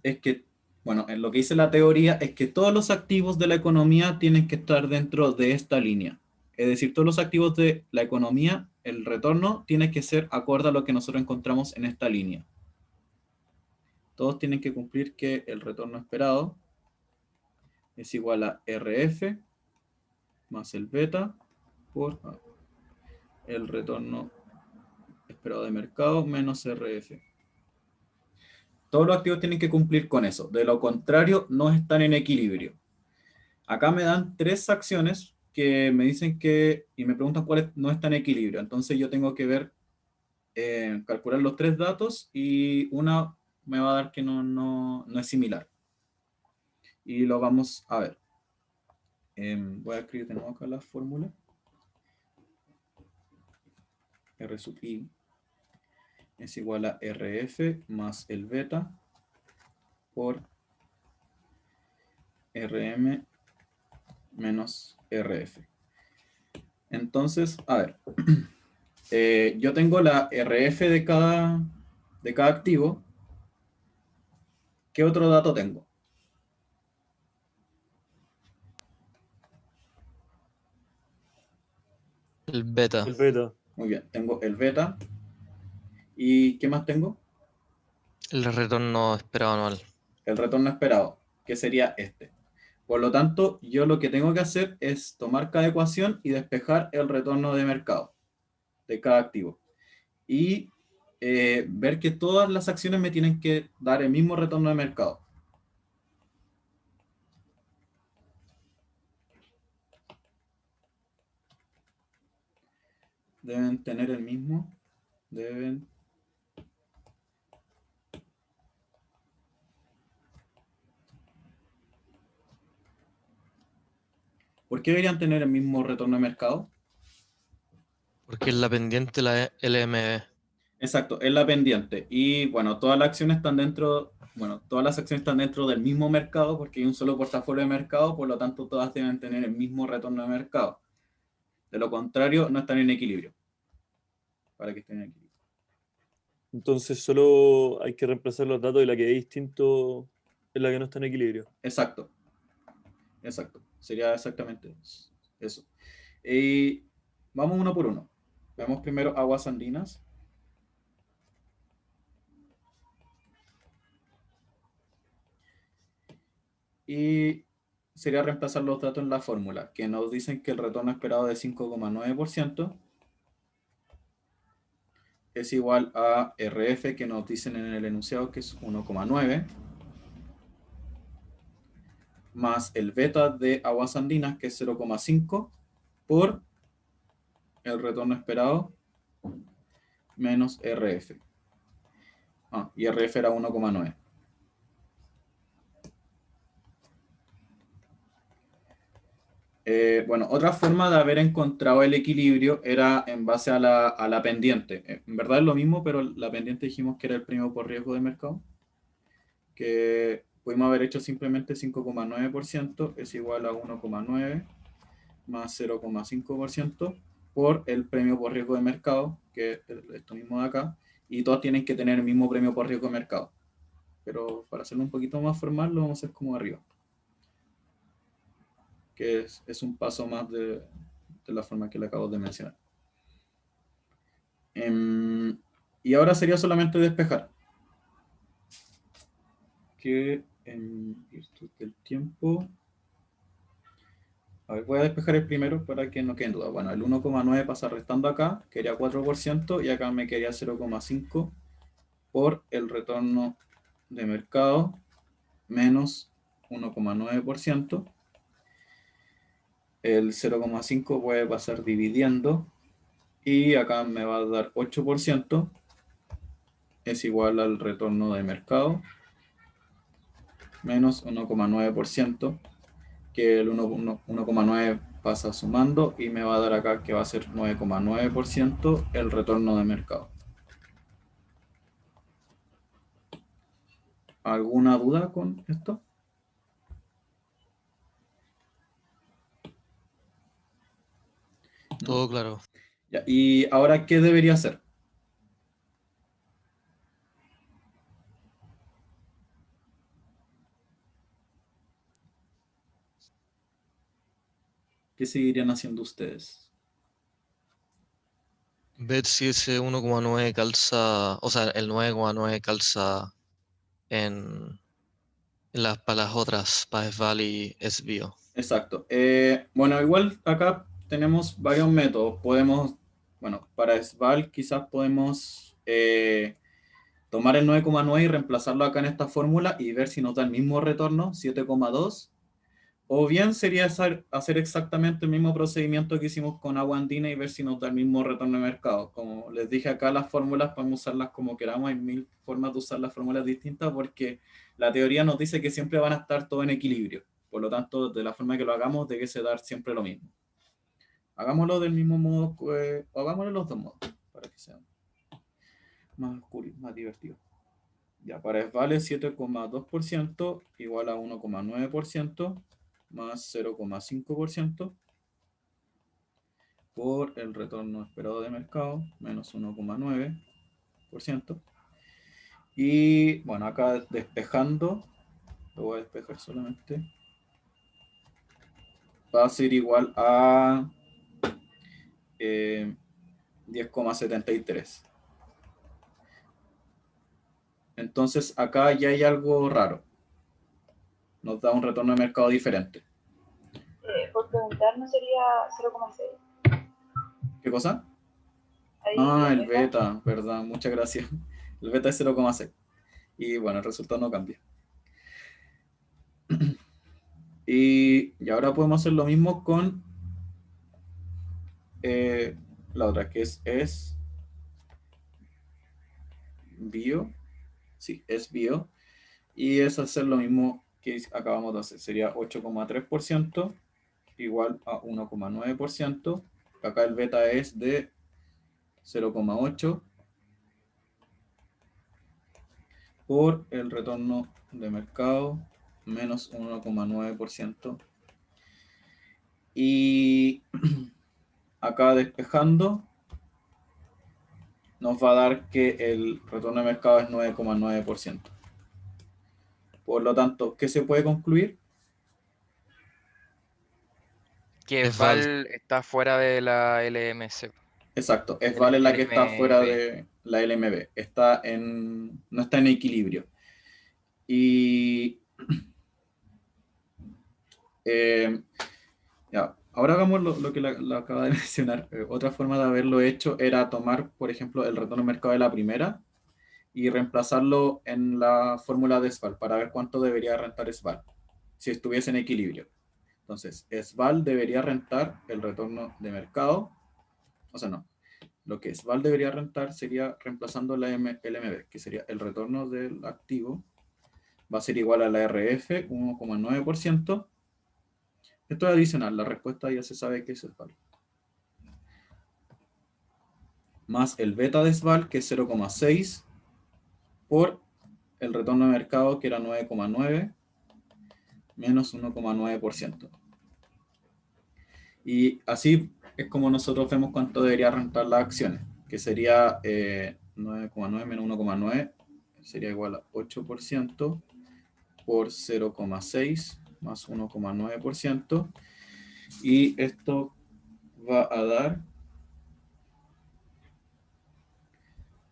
es que, bueno, en lo que dice la teoría, es que todos los activos de la economía tienen que estar dentro de esta línea. Es decir, todos los activos de la economía, el retorno tiene que ser acorde a lo que nosotros encontramos en esta línea. Todos tienen que cumplir que el retorno esperado es igual a RF más el beta por el retorno esperado de mercado menos RF. Todos los activos tienen que cumplir con eso. De lo contrario, no están en equilibrio. Acá me dan 3 acciones que me dicen que, y me preguntan cuáles no están en equilibrio. Entonces yo tengo que ver, calcular los 3 datos y una me va a dar que no es similar. Y lo vamos a ver. Voy a escribir de nuevo acá la fórmula. R sub I es igual a RF más el beta por RM menos RF. Entonces, a ver, yo tengo la RF de cada activo. ¿Qué otro dato tengo? El beta. El beta. Muy bien, tengo el beta. ¿Y qué más tengo? El retorno esperado anual. El retorno esperado, que sería este. Por lo tanto, yo lo que tengo que hacer es tomar cada ecuación y despejar el retorno de mercado de cada activo. Y ver que todas las acciones me tienen que dar el mismo retorno de mercado. Deben tener el mismo. Deben. ¿Por qué deberían tener el mismo retorno de mercado? Porque es la pendiente la LMB. Exacto, es la pendiente. Y bueno, todas las acciones están dentro, bueno, todas las acciones están dentro del mismo mercado porque hay un solo portafolio de mercado, por lo tanto todas deben tener el mismo retorno de mercado. De lo contrario, no están en equilibrio. Para que estén en equilibrio. Entonces solo hay que reemplazar los datos y la que es distinto es la que no está en equilibrio. Exacto. Exacto. Sería exactamente eso. Y vamos uno por uno. Veamos primero aguas andinas. Y sería reemplazar los datos en la fórmula, que nos dicen que el retorno esperado de 5,9% es igual a RF, que nos dicen en el enunciado que es 1,9, más el beta de aguas andinas, que es 0,5, por el retorno esperado menos RF. Y RF era 1,9. Bueno, otra forma de haber encontrado el equilibrio era en base a la pendiente. En verdad es lo mismo, pero la pendiente dijimos que era el premio por riesgo de mercado, que pudimos haber hecho simplemente 5,9% es igual a 1,9 más 0,5% por el premio por riesgo de mercado, que es esto mismo de acá, y todos tienen que tener el mismo premio por riesgo de mercado. Pero para hacerlo un poquito más formal, lo vamos a hacer como arriba, que es un paso más de la forma que le acabo de mencionar. Y ahora sería solamente despejar. Que en virtud del tiempo... A ver, voy a despejar el primero para que no quede en duda. Bueno, el 1,9 pasa restando acá, quería 4%, y acá me quería 0,5 por el retorno de mercado menos 1,9%. El 0,5 puede pasar dividiendo y acá me va a dar 8%, es igual al retorno de mercado menos 1,9%, que el 1,9 pasa sumando y me va a dar acá que va a ser 9,9% el retorno de mercado. ¿Alguna duda con esto? Todo claro. Ya, y ahora, ¿qué debería hacer? ¿Qué seguirían haciendo ustedes? Ver si ese 1,9 calza, o sea, el 9,9 calza en para las otras, para SVAL y SBIO. Exacto. Bueno, igual acá tenemos varios métodos. Podemos, bueno, para SVAL quizás podemos tomar el 9,9 y reemplazarlo acá en esta fórmula y ver si nos da el mismo retorno, 7,2. O bien sería hacer exactamente el mismo procedimiento que hicimos con agua andina y ver si nos da el mismo retorno de mercado. Como les dije acá, las fórmulas podemos usarlas como queramos. Hay mil formas de usar las fórmulas distintas porque la teoría nos dice que siempre van a estar todo en equilibrio. Por lo tanto, de la forma que lo hagamos, debe ser dar siempre lo mismo. Hagámoslo del mismo modo, o hagámoslo los dos modos, para que sea más cool, más divertido. Ya, para vale 7,2% igual a 1,9% más 0,5% por el retorno esperado de mercado menos 1,9%. Y bueno, acá despejando, lo voy a despejar solamente, va a ser igual a 10,73. Entonces acá ya hay algo raro. Nos da un retorno de mercado diferente. Por preguntar, ¿no sería 0,6? ¿Qué cosa? Ahí Ah, el el beta, verdad, muchas gracias. El beta es 0,6. Y bueno, el resultado no cambia. Y ahora podemos hacer lo mismo con la otra, que es bio. Sí, es bio. Y es hacer lo mismo que acabamos de hacer. Sería 8,3% igual a 1,9%. Acá el beta es de 0,8 por el retorno de mercado menos 1,9%. Y acá despejando nos va a dar que el retorno de mercado es 9,9%. Por lo tanto, ¿qué se puede concluir? Que SVAL. SVAL está fuera de la LMC. Exacto, es vale la que está fuera de la LMB, no está en equilibrio. Y ya, ahora hagamos lo que la acaba de mencionar. Otra forma de haberlo hecho era tomar, por ejemplo, el retorno de mercado de la primera y reemplazarlo en la fórmula de SVAL para ver cuánto debería rentar SVAL si estuviese en equilibrio. Entonces, SVAL debería rentar el retorno de mercado, o sea, no. Lo que SVAL debería rentar sería reemplazando el MB, que sería el retorno del activo, va a ser igual a la RF, 1,9%. Esto es adicional, la respuesta ya se sabe que es SVAL. Más el beta de SVAL, que es 0,6, por el retorno de mercado, que era 9,9, menos 1,9%. Y así es como nosotros vemos cuánto debería rentar las acciones, que sería 9,9 menos 1,9, sería igual a 8% por 0,6 más 1,9%. Y esto va a dar,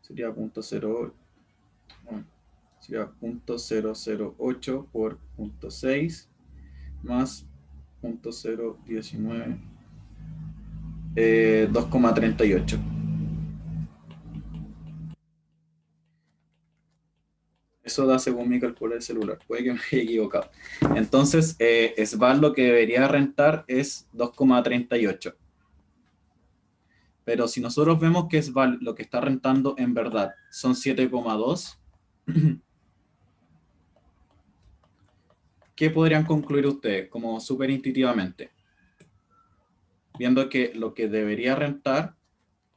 sería 0,008 por 0,6 más 0,019, 2,38. Eso da según mi cálculo del celular. Puede que me haya equivocado. Entonces, SVAL lo que debería rentar es 2,38. Pero si nosotros vemos que SVAL lo que está rentando en verdad son 7,2, ¿qué podrían concluir ustedes como súper intuitivamente? Viendo que lo que debería rentar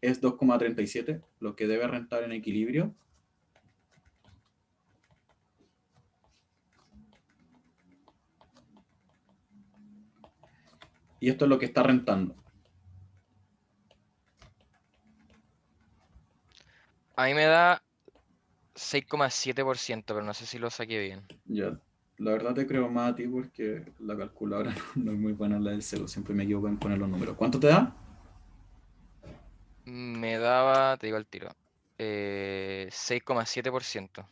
es 2,37, lo que debe rentar en equilibrio. Y esto es lo que está rentando. A mí me da 6,7%, pero no sé si lo saqué bien. Ya, la verdad te creo más a ti porque la calculadora no es muy buena en la del celo. Siempre me equivoco en poner los números. ¿Cuánto te da? Me daba, te digo al tiro, 6,7%.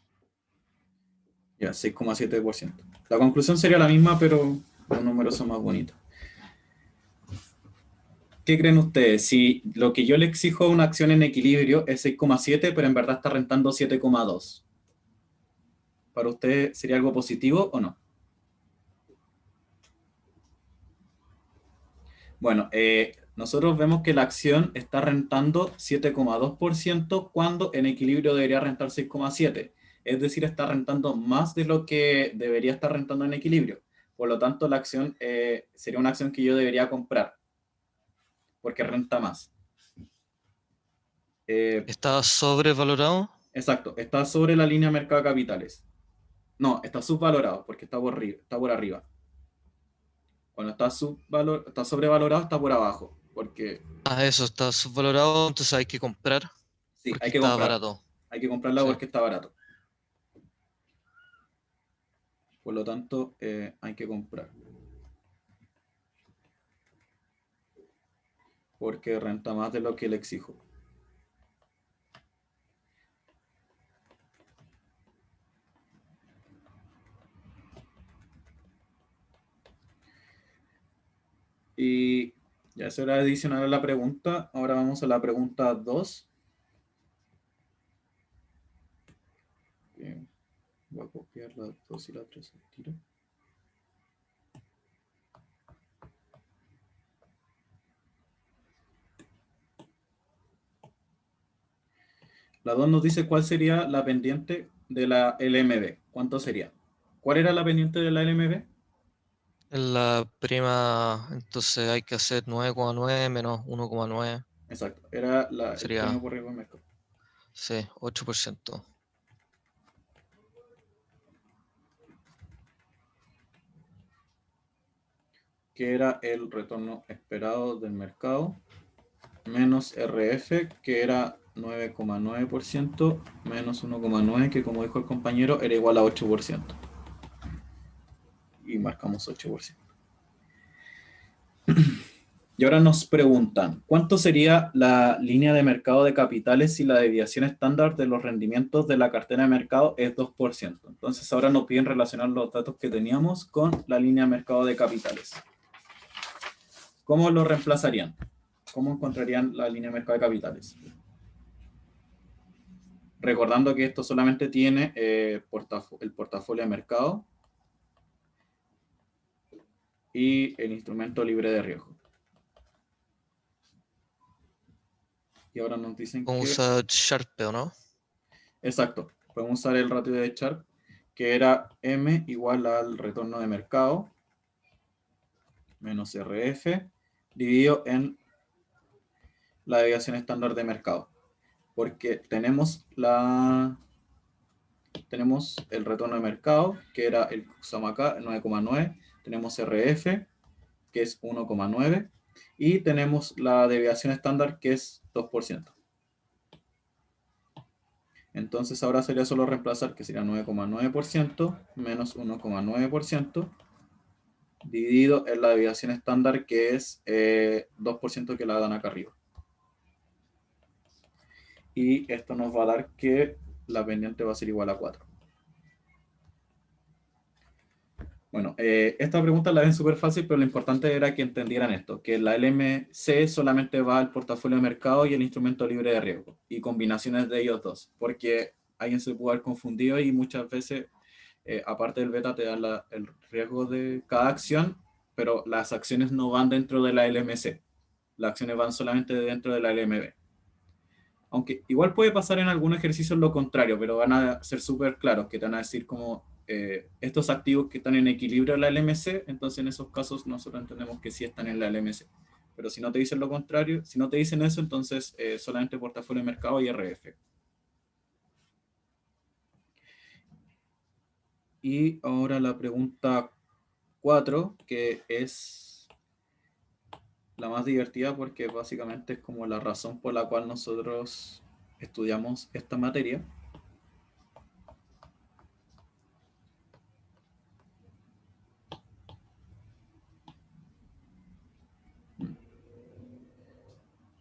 Ya, 6,7%. La conclusión sería la misma, pero los números son más bonitos. ¿Qué creen ustedes? Si lo que yo le exijo a una acción en equilibrio es 6,7, pero en verdad está rentando 7,2. ¿Para usted sería algo positivo o no? Bueno, nosotros vemos que la acción está rentando 7,2% cuando en equilibrio debería rentar 6,7. Es decir, está rentando más de lo que debería estar rentando en equilibrio. Por lo tanto, la acción sería una acción que yo debería comprar porque renta más. ¿Está sobrevalorado? Exacto, está sobre la línea de mercado de capitales. No, está subvalorado porque está por arriba. Cuando está sobrevalorado está por abajo, porque Ah, eso está subvalorado, entonces hay que comprar sí, hay porque que está comprar. barato. Hay que comprarla Sí. porque está barato. Por lo tanto, hay que comprar. Porque renta más de lo que le exijo. Y ya es hora de adicionar la pregunta. Ahora vamos a la pregunta 2. Voy a copiar la 2 y la 3 al tiro. La 2 nos dice cuál sería la pendiente de la LMB. ¿Cuánto sería? ¿Cuál era la pendiente de la LMB? En la prima, entonces hay que hacer 9,9 menos 1,9. Exacto, era el premio Sería, por riesgo de mercado. sí, 8%. Que era el retorno esperado del mercado, menos RF, que era 9,9%, menos 1,9%, que como dijo el compañero, era igual a 8%. Y marcamos 8%. Y ahora nos preguntan, ¿cuánto sería la línea de mercado de capitales si la desviación estándar de los rendimientos de la cartera de mercado es 2%? Entonces ahora nos piden relacionar los datos que teníamos con la línea de mercado de capitales. ¿Cómo lo reemplazarían? ¿Cómo encontrarían la línea de mercado de capitales? Recordando que esto solamente tiene el portafolio de mercado y el instrumento libre de riesgo. Y ahora nos dicen Vamos que... a usar Sharpe, ¿o no? Exacto, podemos usar el ratio de Sharpe, que era M igual al retorno de mercado menos RF dividido en la desviación estándar de mercado. Porque tenemos el retorno de mercado, que era el que usamos acá, 9,9. Tenemos RF, que es 1,9. Y tenemos la desviación estándar, que es 2%. Entonces ahora sería solo reemplazar, que sería 9,9% menos 1,9% dividido en la desviación estándar, que es 2% que la dan acá arriba. Y esto nos va a dar que la pendiente va a ser igual a 4. Bueno, esta pregunta la ven súper fácil, pero lo importante era que entendieran esto, que la LMC solamente va al portafolio de mercado y el instrumento libre de riesgo, y combinaciones de ellos dos, porque alguien se puede haber confundido y muchas veces, aparte del beta, te da el riesgo de cada acción, pero las acciones no van dentro de la LMC, las acciones van solamente dentro de la LMB. Aunque igual puede pasar en algún ejercicio lo contrario, pero van a ser súper claros, que te van a decir como estos activos que están en equilibrio en la LMC, entonces en esos casos nosotros entendemos que sí están en la LMC. Pero si no te dicen lo contrario, si no te dicen eso, entonces solamente portafolio de mercado y RF. Y ahora la pregunta 4, que es la más divertida porque básicamente es como la razón por la cual nosotros estudiamos esta materia.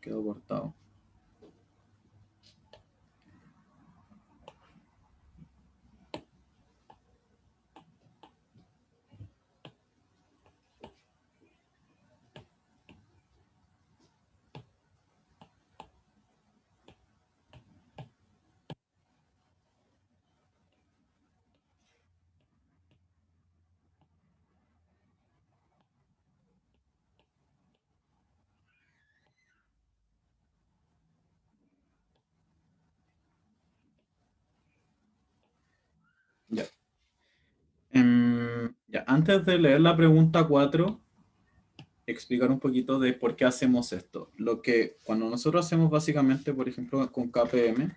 Quedó cortado. Ya. Ya, antes de leer la pregunta 4, explicar un poquito de por qué hacemos esto. Cuando nosotros hacemos básicamente, por ejemplo, con KPM,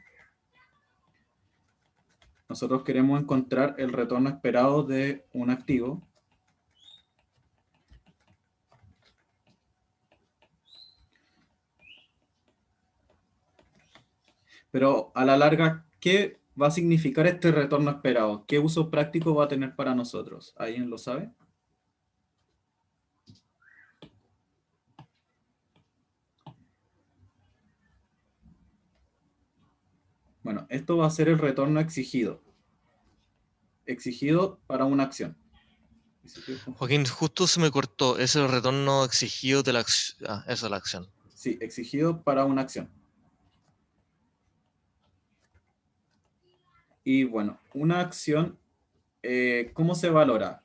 nosotros queremos encontrar el retorno esperado de un activo. Pero a la larga, ¿qué va a significar este retorno esperado? ¿Qué uso práctico va a tener para nosotros? ¿Alguien lo sabe? Bueno, esto va a ser el retorno exigido. Exigido para una acción. Joaquín, justo se me cortó. Es el retorno exigido de la acción. Ah, eso es la acción. Sí, exigido para una acción. Y bueno, una acción, ¿cómo se valora?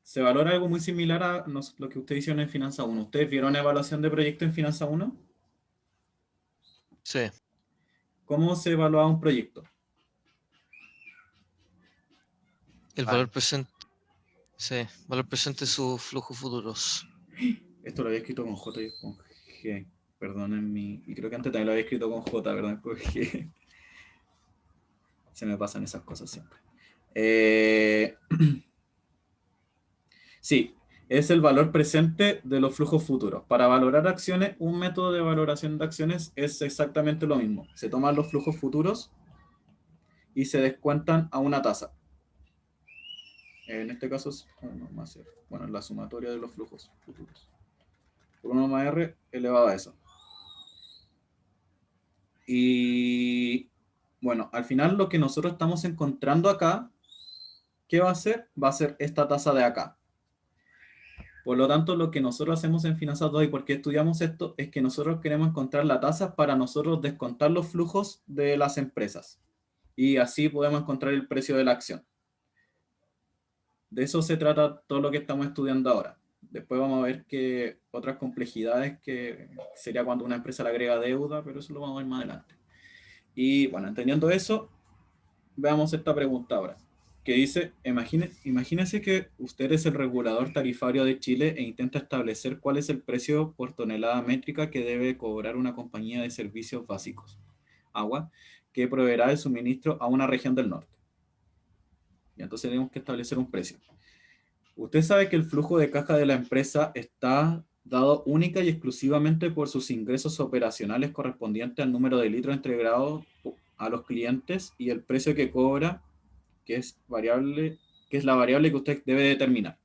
Se valora algo muy similar a lo que ustedes hicieron en Finanza 1. ¿Ustedes vieron evaluación de proyecto en Finanza 1? Sí. ¿Cómo se evalúa un proyecto? El valor presente. Sí, valor presente de sus flujos futuros. Esto lo había escrito con J y con G. Perdonen mi... Y creo que antes también lo había escrito con J, ¿verdad? Con G. Se me pasan esas cosas siempre. Sí, es el valor presente de los flujos futuros. Para valorar acciones, un método de valoración de acciones es exactamente lo mismo. Se toman los flujos futuros y se descuentan a una tasa. En este caso es bueno, la sumatoria de los flujos futuros. Por 1 más R elevado a eso. Y bueno, al final lo que nosotros estamos encontrando acá, ¿qué va a ser? Va a ser esta tasa de acá. Por lo tanto, lo que nosotros hacemos en Finanzas 2 y por qué estudiamos esto es que nosotros queremos encontrar la tasa para nosotros descontar los flujos de las empresas. Y así podemos encontrar el precio de la acción. De eso se trata todo lo que estamos estudiando ahora. Después vamos a ver que otras complejidades que sería cuando una empresa le agrega deuda, pero eso lo vamos a ver más adelante. Y bueno, entendiendo eso, veamos esta pregunta ahora, que dice, imagínese que usted es el regulador tarifario de Chile e intenta establecer cuál es el precio por tonelada métrica que debe cobrar una compañía de servicios básicos, agua, que proveerá el suministro a una región del norte. Y entonces tenemos que establecer un precio. Usted sabe que el flujo de caja de la empresa está dado única y exclusivamente por sus ingresos operacionales correspondientes al número de litros entregados a los clientes y el precio que cobra, que es la variable que usted debe determinar.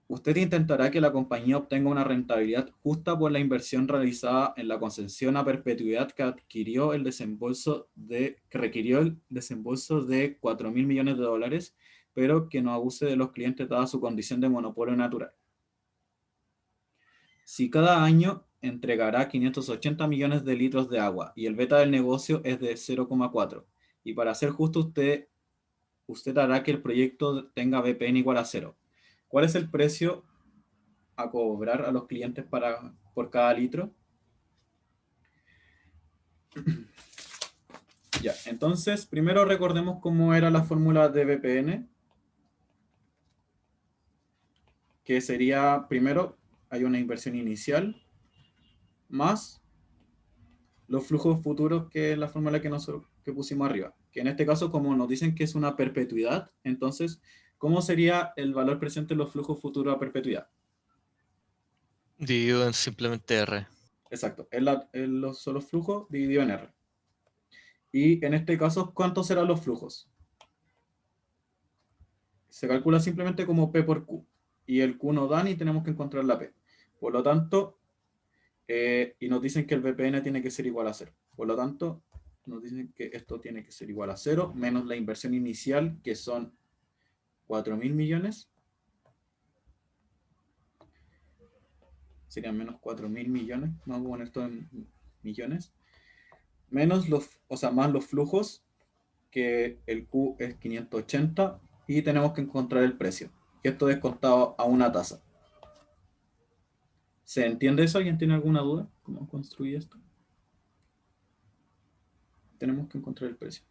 Usted intentará que la compañía obtenga una rentabilidad justa por la inversión realizada en la concesión a perpetuidad que requirió el desembolso de 4.000 millones de dólares, pero que no abuse de los clientes dada su condición de monopolio natural. Si cada año entregará 580 millones de litros de agua y el beta del negocio es de 0,4, y para ser justo usted hará que el proyecto tenga BPN igual a 0. ¿Cuál es el precio a cobrar a los clientes por cada litro? Ya, entonces, primero recordemos cómo era la fórmula de BPN, que sería, primero, hay una inversión inicial, más los flujos futuros, que es la fórmula que pusimos arriba. Que en este caso, como nos dicen que es una perpetuidad, entonces, ¿cómo sería el valor presente en los flujos futuros a perpetuidad? Dividido en simplemente R. Exacto, son los flujos dividido en R. Y en este caso, ¿cuántos serán los flujos? Se calcula simplemente como P por Q. Y el Q no dan y tenemos que encontrar la P. Por lo tanto, y nos dicen que el BPN tiene que ser igual a 0. Por lo tanto, nos dicen que esto tiene que ser igual a 0, menos la inversión inicial, que son 4.000 millones. Serían menos 4.000 millones. Vamos a poner esto en millones. Menos más los flujos, que el Q es 580, y tenemos que encontrar el precio. Y esto descontado a una tasa. ¿Se entiende eso? ¿Alguien tiene alguna duda? ¿Cómo construye esto? Tenemos que encontrar el precio.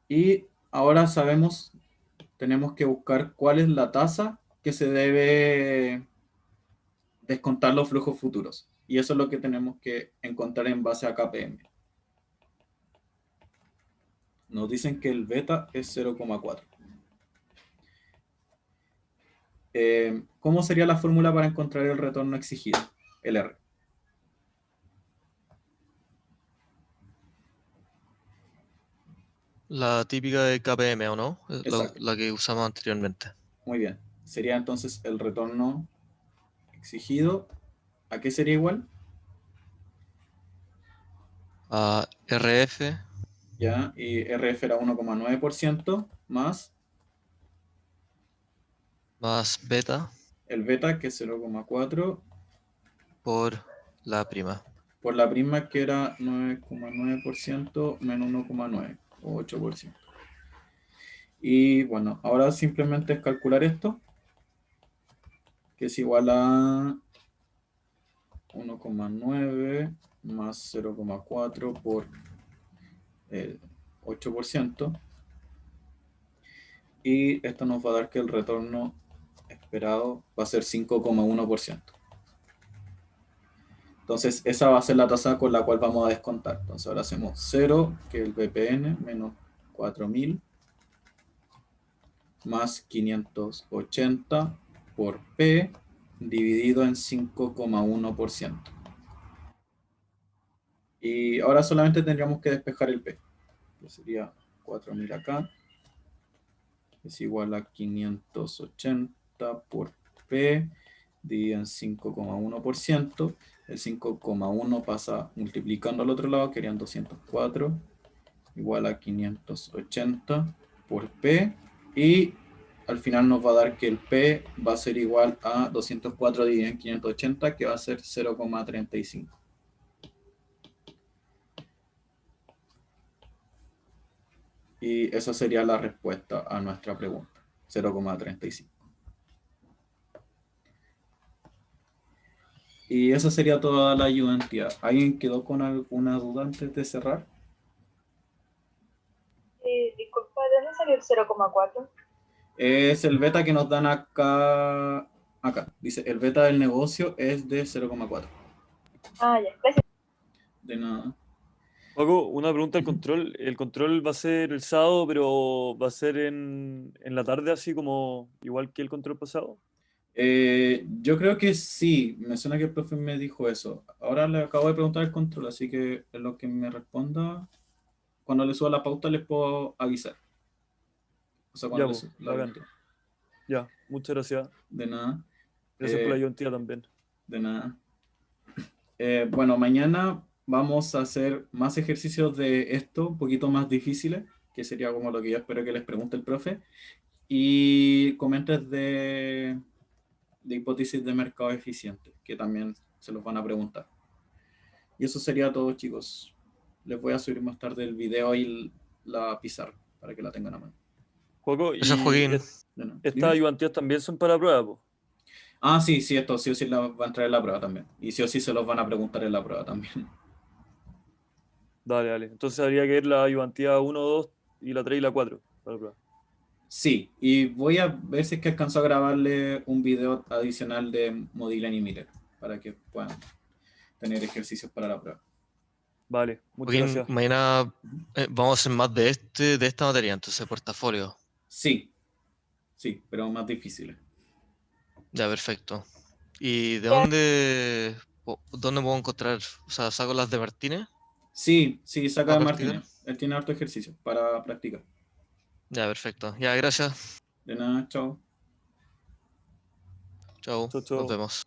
Y ahora sabemos, tenemos que buscar cuál es la tasa que se debe descontar los flujos futuros. Y eso es lo que tenemos que encontrar en base a KPM. Nos dicen que el beta es 0,4. ¿Cómo sería la fórmula para encontrar el retorno exigido? El R. La típica de KPM, ¿o no? Exacto. La que usamos anteriormente. Muy bien. Sería entonces el retorno exigido. ¿A qué sería igual? A RF Ya, y RF era 1,9% más más beta el beta, que es 0,4, por la prima. por la prima, que era 9,9% menos 1,9, o 8%. Y bueno, ahora simplemente es calcular esto, que es igual a 1,9 más 0,4 por 8%. Y esto nos va a dar que el retorno esperado va a ser 5,1%. Entonces, esa va a ser la tasa con la cual vamos a descontar. Entonces, ahora hacemos 0, que es el BPN, menos 4.000, más 580 por P, dividido en 5,1%. Y ahora solamente tendríamos que despejar el P, que sería 4.000 acá, es igual a 580 por P, dividido en 5,1%. El 5,1 pasa multiplicando al otro lado, querían 204, igual a 580 por P, y al final nos va a dar que el P va a ser igual a 204 dividido en 580, que va a ser 0,35. Y esa sería la respuesta a nuestra pregunta, 0,35. Y esa sería toda la ayudantía. ¿Alguien quedó con alguna duda antes de cerrar? Disculpa, ¿de dónde salió el 0,4? Es el beta que nos dan acá. Acá. Dice, el beta del negocio es de 0,4. Ah, ya, gracias. De nada. Paco, una pregunta al control. ¿El control va a ser el sábado, pero va a ser en la tarde, así como igual que el control pasado? Yo creo que sí. Me suena que el profe me dijo eso. Ahora le acabo de preguntar al control, así que en lo que me responda, cuando le suba la pauta, les puedo avisar. O sea, Ya, cuando le pues, suba la bacán. ayudantía. Ya, muchas gracias. De nada. Gracias por la Eh, ayudantía también. de nada. Bueno, mañana vamos a hacer más ejercicios de esto, un poquito más difíciles, que sería como lo que yo espero que les pregunte el profe, y comentarios de hipótesis de mercado eficiente, que también se los van a preguntar. Y eso sería todo, chicos. Les voy a subir más tarde el video y la pizarra para que la tengan a mano. Juego, Eso, y Joaquín. Bueno, estas ¿dime? ayudantías también son para prueba, po. Ah, sí, esto sí o sí va a entrar en la prueba también. Y sí o sí se los van a preguntar en la prueba también. Dale, dale. Entonces habría que ver la ayudantía 1, 2 y la 3 y la 4 para la prueba. Sí, y voy a ver si es que alcanzo a grabarle un video adicional de Modigliani y Miller para que puedan tener ejercicios para la prueba. Vale, muchas Joaquín, gracias. mañana vamos a hacer más de esta materia, entonces portafolio. Sí, pero más difíciles. Ya, perfecto. ¿Y de Ya. dónde puedo encontrar? O sea, ¿saco las de Martínez? Sí, saca ¿A de practicar? Martínez. Él tiene harto ejercicio para practicar. Ya, perfecto. Ya, gracias. De nada, chao. Chao, Chau, nos chau. vemos.